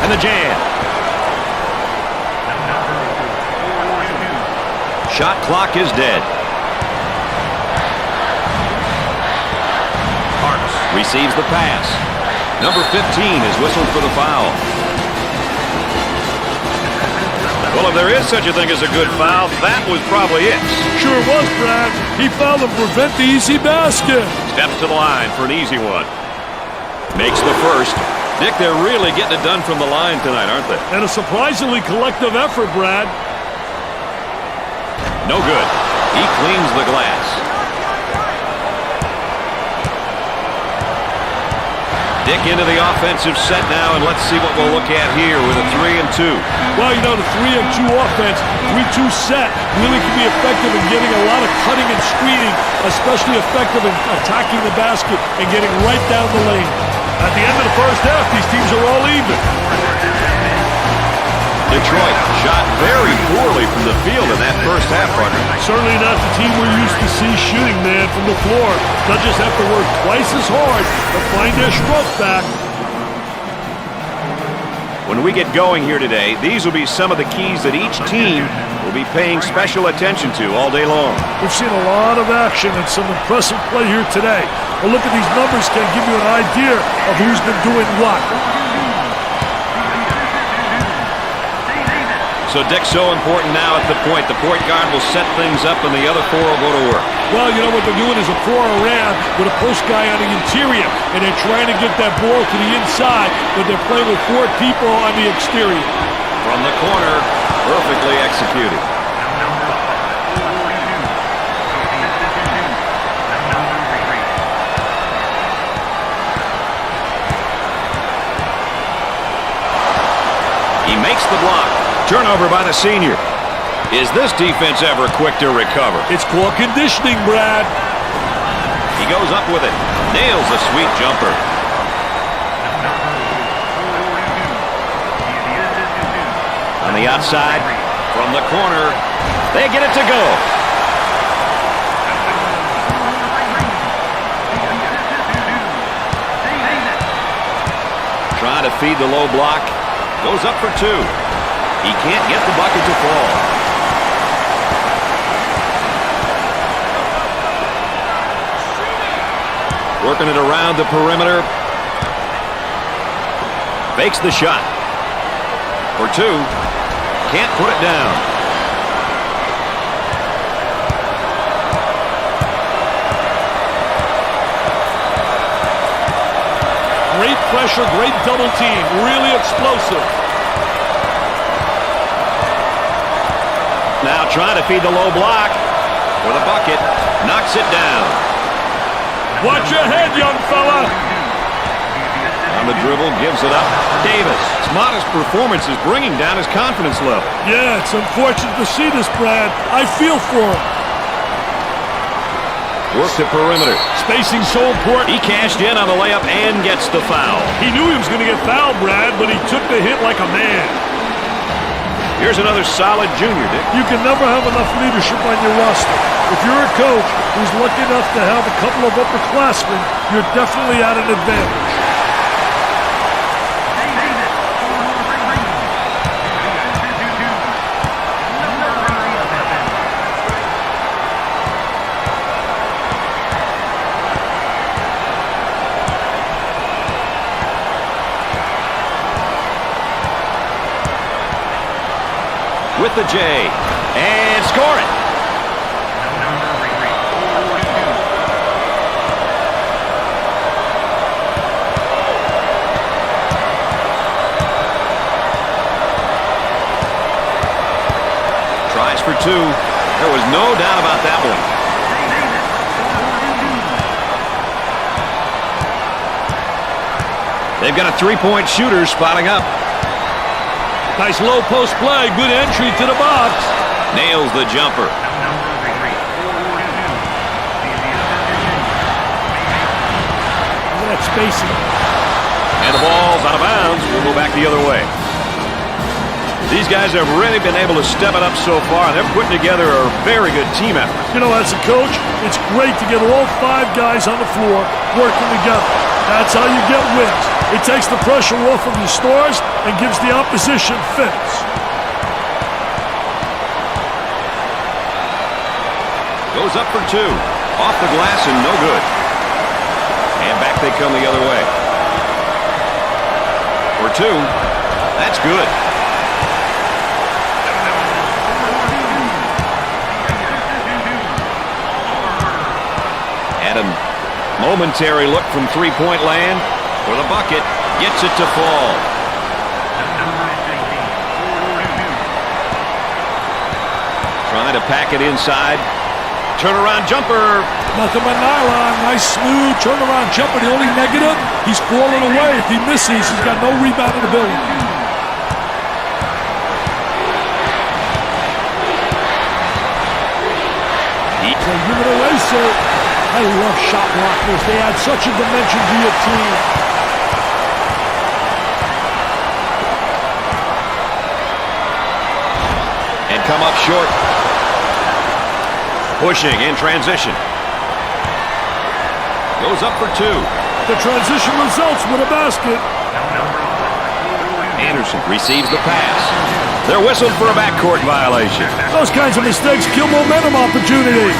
And the jam. Shot clock is dead. Receives the pass. Number 15 is whistled for the foul. Well, if there is such a thing as a good foul, that was probably it. Sure was, Brad. He fouled to prevent the easy basket. Steps to the line for an easy one. Makes the first. Dick, they're really getting it done from the line tonight, aren't they? And a surprisingly collective effort, Brad. No good. He cleans the glass. Dick into the offensive set now, and let's see what we'll look at here with a 3 and 2. Well, you know, the 3 and 2 offense, 3-2 set, really can be effective in getting a lot of cutting and screening, especially effective in attacking the basket and getting right down the lane. At the end of the first half, these teams are all even. Detroit shot very poorly from the field in that first half, partner. Certainly not the team we're used to see shooting, man, from the floor. They'll just have to work twice as hard to find their stroke back. When we get going here today, these will be some of the keys that each team will be paying special attention to all day long. We've seen a lot of action and some impressive play here today. A look at these numbers can give you an idea of who's been doing what. So Dick's so important now at the point. The point guard will set things up and the other 4 will go to work. Well, you know what they're doing is a 4 around with a post guy on the interior, and they're trying to get that ball to the inside, but they're playing with 4 people on the exterior. From the corner, perfectly executed. He makes the block. Turnover by the senior. Is this defense ever quick to recover? It's core conditioning, Brad. He goes up with it. Nails a sweet jumper. On the outside, from the corner, they get it to go. Trying to feed the low block. Goes up for 2. He can't get the bucket to fall. Working it around the perimeter. Fakes the shot. For 2. Can't put it down. Great pressure, great double team. Really explosive. Now trying to feed the low block for the bucket. Knocks it down. Watch your head, young fella. On the dribble, gives it up. Davis. His modest performance is bringing down his confidence level. Yeah, it's unfortunate to see this, Brad. I feel for him. Work the perimeter. Spacing so important. He cashed in on the layup and gets the foul. He knew he was going to get fouled, Brad, but he took the hit like a man. Here's another solid junior, Dick. You can never have enough leadership on your roster. If you're a coach who's lucky enough to have a couple of upperclassmen, you're definitely at an advantage. With the J, and score it. for 2. There was no doubt about that one. They've got a three-point shooter spotting up. Nice low post play. Good entry to the box. Nails the jumper. Look at that spacing. And the ball's out of bounds. We'll go back the other way. These guys have really been able to step it up so far, and they're putting together a very good team effort. You know, as a coach, it's great to get all 5 guys on the floor working together. That's how you get wins. It takes the pressure off of your stars and gives the opposition fits. Goes up for 2. Off the glass and no good. And back they come the other way. For 2. That's good. And a momentary look from three-point land for the bucket. Gets it to fall. Trying to pack it inside. Turnaround jumper. Nothing but nylon. Nice smooth turnaround jumper. The only negative, he's falling away. If he misses, he's got no rebounding ability. So give it away, sir. I love shot blockers. They add such a dimension to your team. And come up short. Pushing in transition. Goes up for 2. The transition results with a basket. Anderson receives the pass. They're whistled for a backcourt violation. Those kinds of mistakes kill momentum opportunities.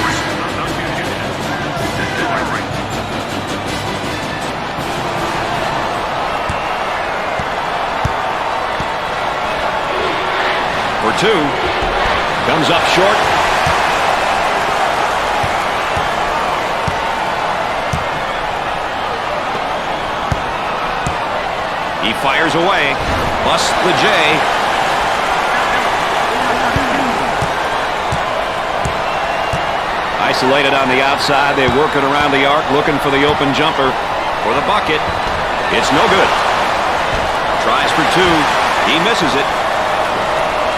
For 2. Comes up short. He fires away. Busts the J. Isolated on the outside. They're working around the arc, looking for the open jumper for the bucket. It's no good. Tries for 2. He misses it.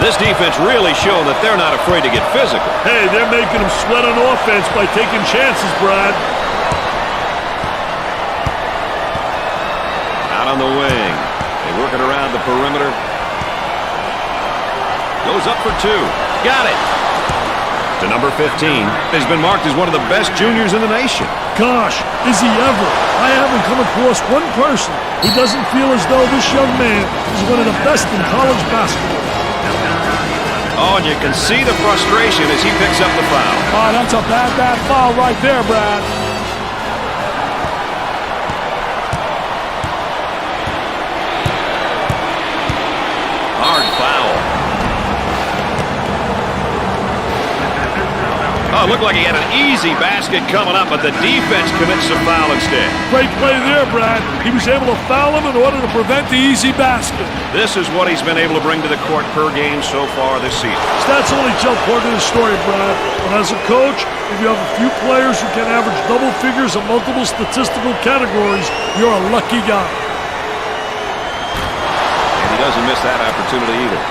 This defense really showing that they're not afraid to get physical. Hey, they're making them sweat on offense by taking chances, Brad. Out on the wing. They work it around the perimeter. Goes up for 2. Got it. To number 15. Has been marked as one of the best juniors in the nation. Gosh, is he ever? I haven't come across one person who doesn't feel as though this young man is one of the best in college basketball. Oh, and you can see the frustration as he picks up the foul. Oh, that's a bad foul right there, Brad. Hard foul. Oh, it looked like he had an easy basket coming up, but the defense commits the foul instead. Great play there, Brad. He was able to foul him in order to prevent the easy basket. This is what he's been able to bring to the court per game so far this season. Stats only tell part of the story, Brad. But as a coach, if you have a few players who can average double figures in multiple statistical categories, you're a lucky guy. And he doesn't miss that opportunity either.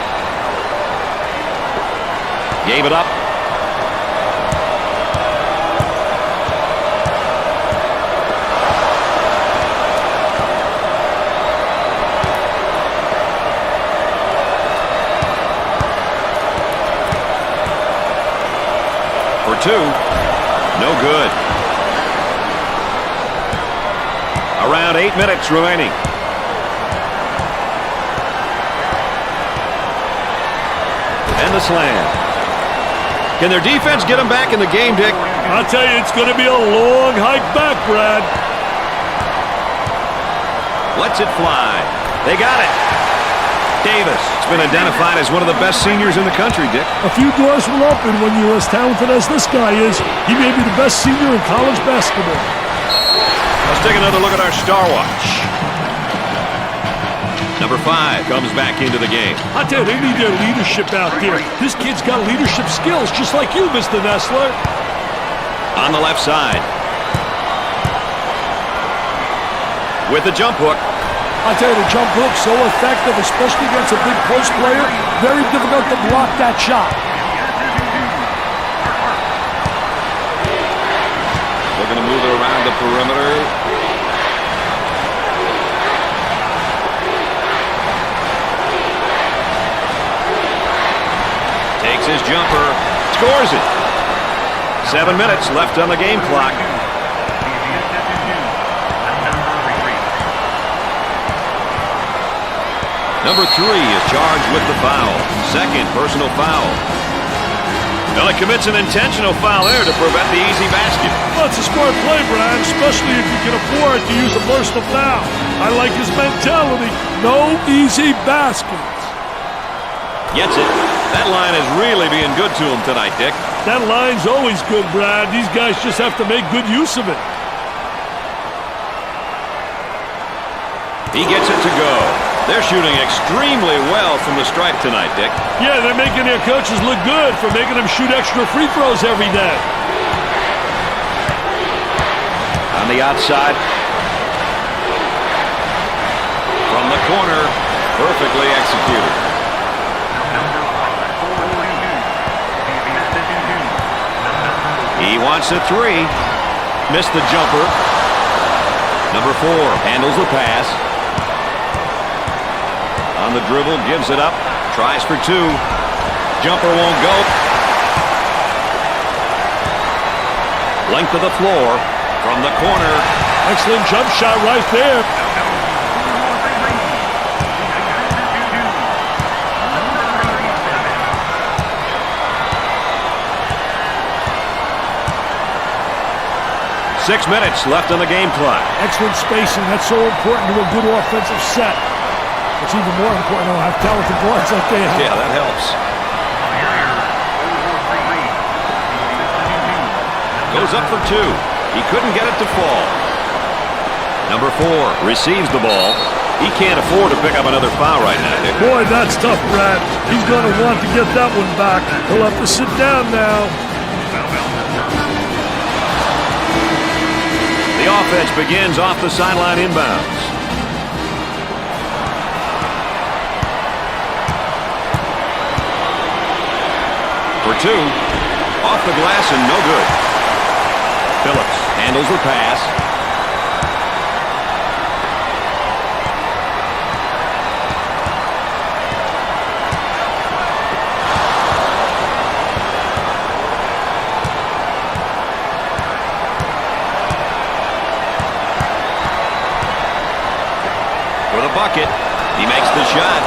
Gave it up. For 2. No good. Around 8 minutes remaining. And the slam. Can their defense get them back in the game, Dick? I'll tell you, it's going to be a long hike back, Brad. Lets it fly. They got it. Davis has been identified as one of the best seniors in the country, Dick. A few doors will open when you're as talented as this guy is. He may be the best senior in college basketball. Let's take another look at our star watch. Number 5 comes back into the game. I tell you, they need their leadership out there. This kid's got leadership skills, just like you, Mr. Nessler. On the left side. With the jump hook. I tell you, the jump hook's so effective, especially against a big post player. Very difficult to block that shot. They're going to move it around the perimeter. Takes his jumper. Scores it. 7 minutes left on the game clock. Number 3 is charged with the foul. Second personal foul. Well, he commits an intentional foul there to prevent the easy basket. Well, it's a smart play, Brad, especially if you can afford to use a personal foul. I like his mentality. No easy baskets. Gets it. That line is really being good to him tonight, Dick. That line's always good, Brad. These guys just have to make good use of it. He gets it to go. They're shooting extremely well from the stripe tonight, Dick. Yeah, they're making their coaches look good for making them shoot extra free throws every day. On the outside. From the corner. Perfectly executed. He wants a 3. Missed the jumper. Number 4 handles the pass. On the dribble, gives it up. Tries for 2. Jumper won't go. Length of the floor. From the corner. Excellent jump shot right there. Six minutes left on the game clock. Excellent spacing. That's so important to a good offensive set. It's even more important to have talented guards like they have. Yeah, that helps. Goes up for 2. He couldn't get it to fall. Number 4 receives the ball. He can't afford to pick up another foul right now, Dick. Boy, that's tough, Brad. He's going to want to get that one back. He'll have to sit down now. The offense begins off the sideline inbounds. For 2. Off the glass and no good. Phillips handles the pass. For the bucket. He makes the shot.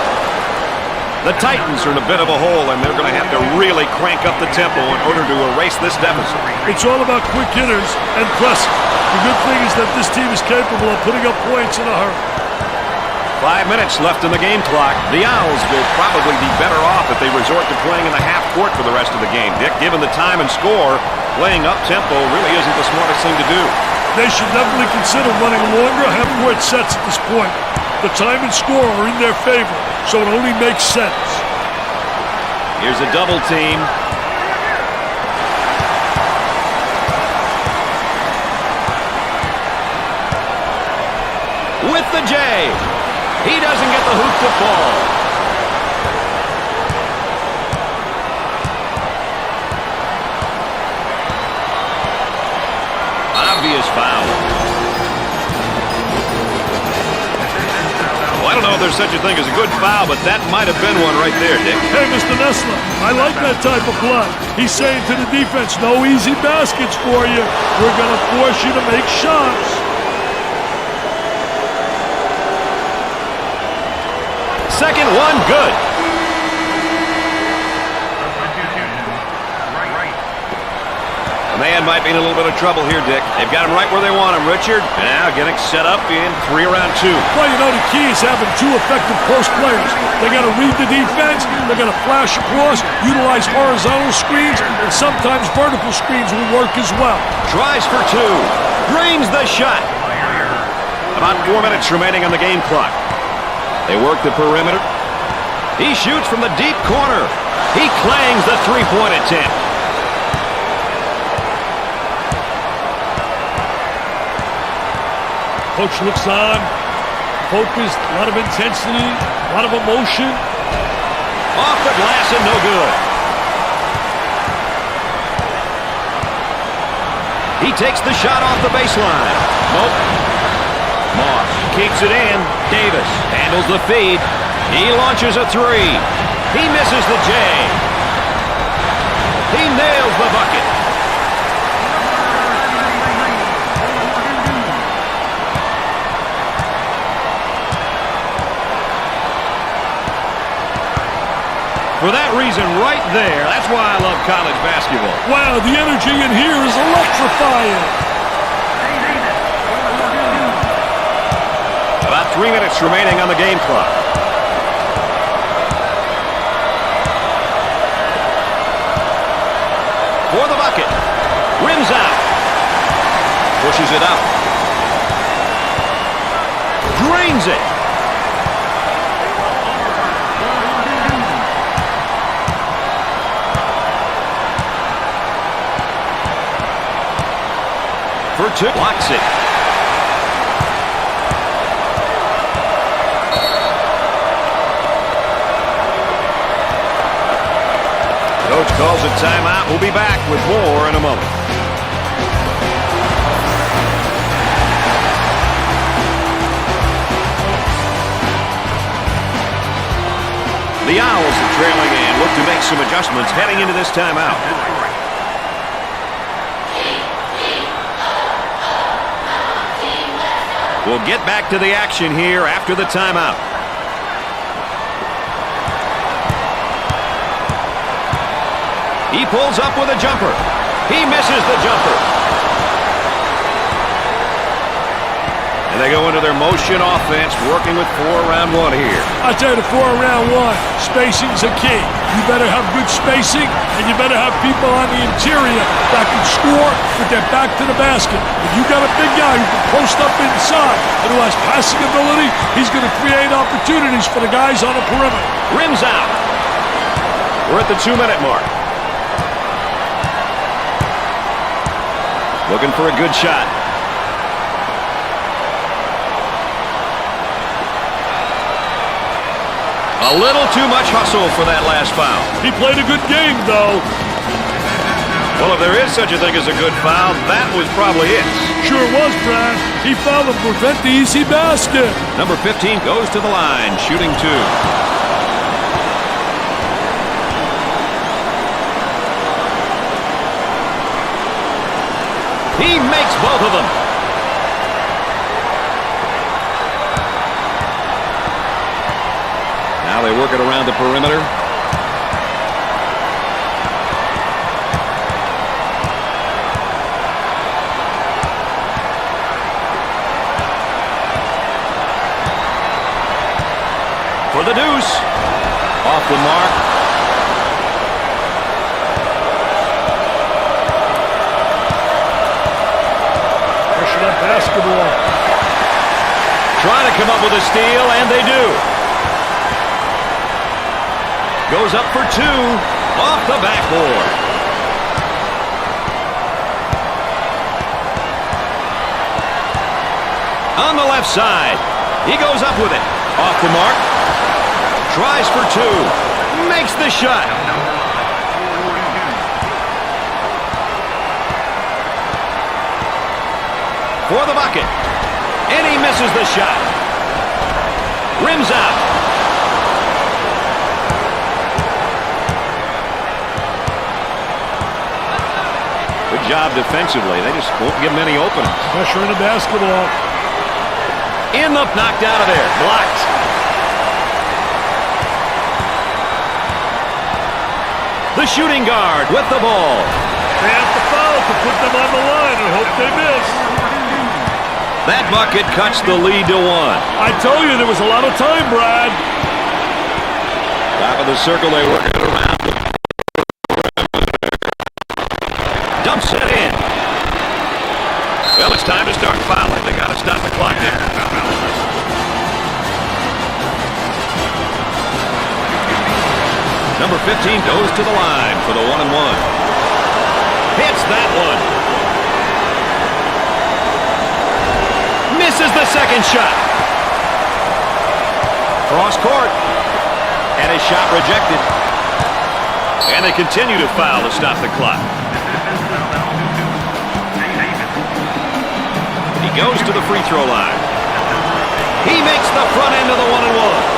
The Titans are in a bit of a hole, and they're going to have to really crank up the tempo in order to erase this deficit. It's all about quick hitters and pressing. The good thing is that this team is capable of putting up points in a hurry. 5 minutes left in the game clock. The Owls will probably be better off if they resort to playing in the half court for the rest of the game. Dick, given the time and score, playing up-tempo really isn't the smartest thing to do. They should definitely consider running longer half-court sets at this point. The time and score are in their favor, so it only makes sense. Here's a double team. With the J. He doesn't get the hoop to fall. Obvious foul. Well, I don't know if there's such a thing as a good foul, but that might have been one right there, Dick. Hey, Mr. Nessler, I like that type of play. He's saying to the defense, no easy baskets for you. We're going to force you to make shots. Second one, good. The man might be in a little bit of trouble here, Dick. They've got him right where they want him, Richard. And now getting set up in 3 around 2. Well, you know, the key is having 2 effective post players. They got to read the defense, they're going to flash across, utilize horizontal screens, and sometimes vertical screens will work as well. Tries for 2. Drains the shot. About 4 minutes remaining on the game clock. They work the perimeter. He shoots from the deep corner. He clangs the three-point attempt. Coach looks on, focused, a lot of intensity, a lot of emotion. Off the glass and no good. He takes the shot off the baseline. Nope. Moss keeps it in. Davis handles the feed. He launches a three. He misses the J. He nails the bucket. For that reason right there, that's why I love college basketball. Wow, the energy in here is electrifying. About 3 minutes remaining on the game clock. For the bucket. Rims out. Pushes it up. Drains it. For two. Blocks it. Coach calls a timeout. We'll be back with more in a moment. The Owls are trailing and look to make some adjustments heading into this timeout. We'll get back to the action here after the timeout. He pulls up with a jumper. He misses the jumper. And they go into their motion offense, working with 4 around 1 here. I tell you, the 4 around 1, spacing's a key. You better have good spacing, and you better have people on the interior that can score with their back to the basket. If you got a big guy who can post up inside and who has passing ability, he's going to create opportunities for the guys on the perimeter. Rims out. We're at the 2-minute mark. Looking for a good shot. A little too much hustle for that last foul. He played a good game, though. Well, if there is such a thing as a good foul, that was probably it. Sure was, Brad. He fouled to prevent the easy basket. Number 15 goes to the line, shooting 2. He makes both of them. Now they work it around the perimeter. For the deuce. Off the mark. Pressure on basketball. Trying to come up with a steal, and they do. Goes up for 2. Off the backboard. On the left side. He goes up with it. Off the mark. Tries for 2. Makes the shot. For the bucket. And he misses the shot. Rims out. Good job defensively. They just won't give many openings. Pressure in the basketball. In the knocked out of there. Blocked. The shooting guard with the ball. They have to foul to put them on the line and hope they miss. That bucket cuts the lead to 1. I told you there was a lot of time, Brad. Top of the circle, they work it around. Dumps it in. Well, it's time to start fouling. They got to stop the clock there. Number 15 goes to the line for the 1-1. Hits that one. Misses the second shot. Cross court. And his shot rejected. And they continue to foul to stop the clock. He goes to the free throw line. He makes the front end of the 1-1.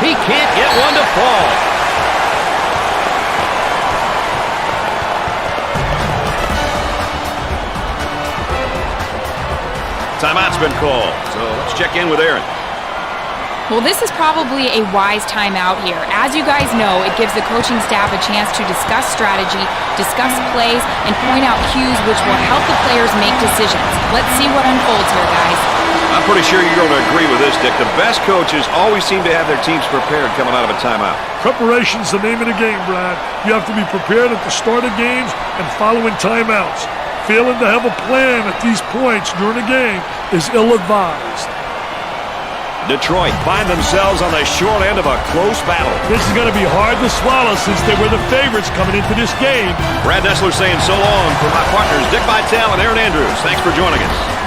He can't get one to fall. Timeout's been called, so let's check in with Aaron. Well, this is probably a wise timeout here. As you guys know, it gives the coaching staff a chance to discuss strategy, discuss plays, and point out cues which will help the players make decisions. Let's see what unfolds here, guys. I'm pretty sure you're going to agree with this, Dick. The best coaches always seem to have their teams prepared coming out of a timeout. Preparation's the name of the game, Brad. You have to be prepared at the start of games and following timeouts. Failing to have a plan at these points during a game is ill-advised. Detroit find themselves on the short end of a close battle. This is going to be hard to swallow since they were the favorites coming into this game. Brad Nessler saying so long for my partners Dick Vitale and Aaron Andrews. Thanks for joining us.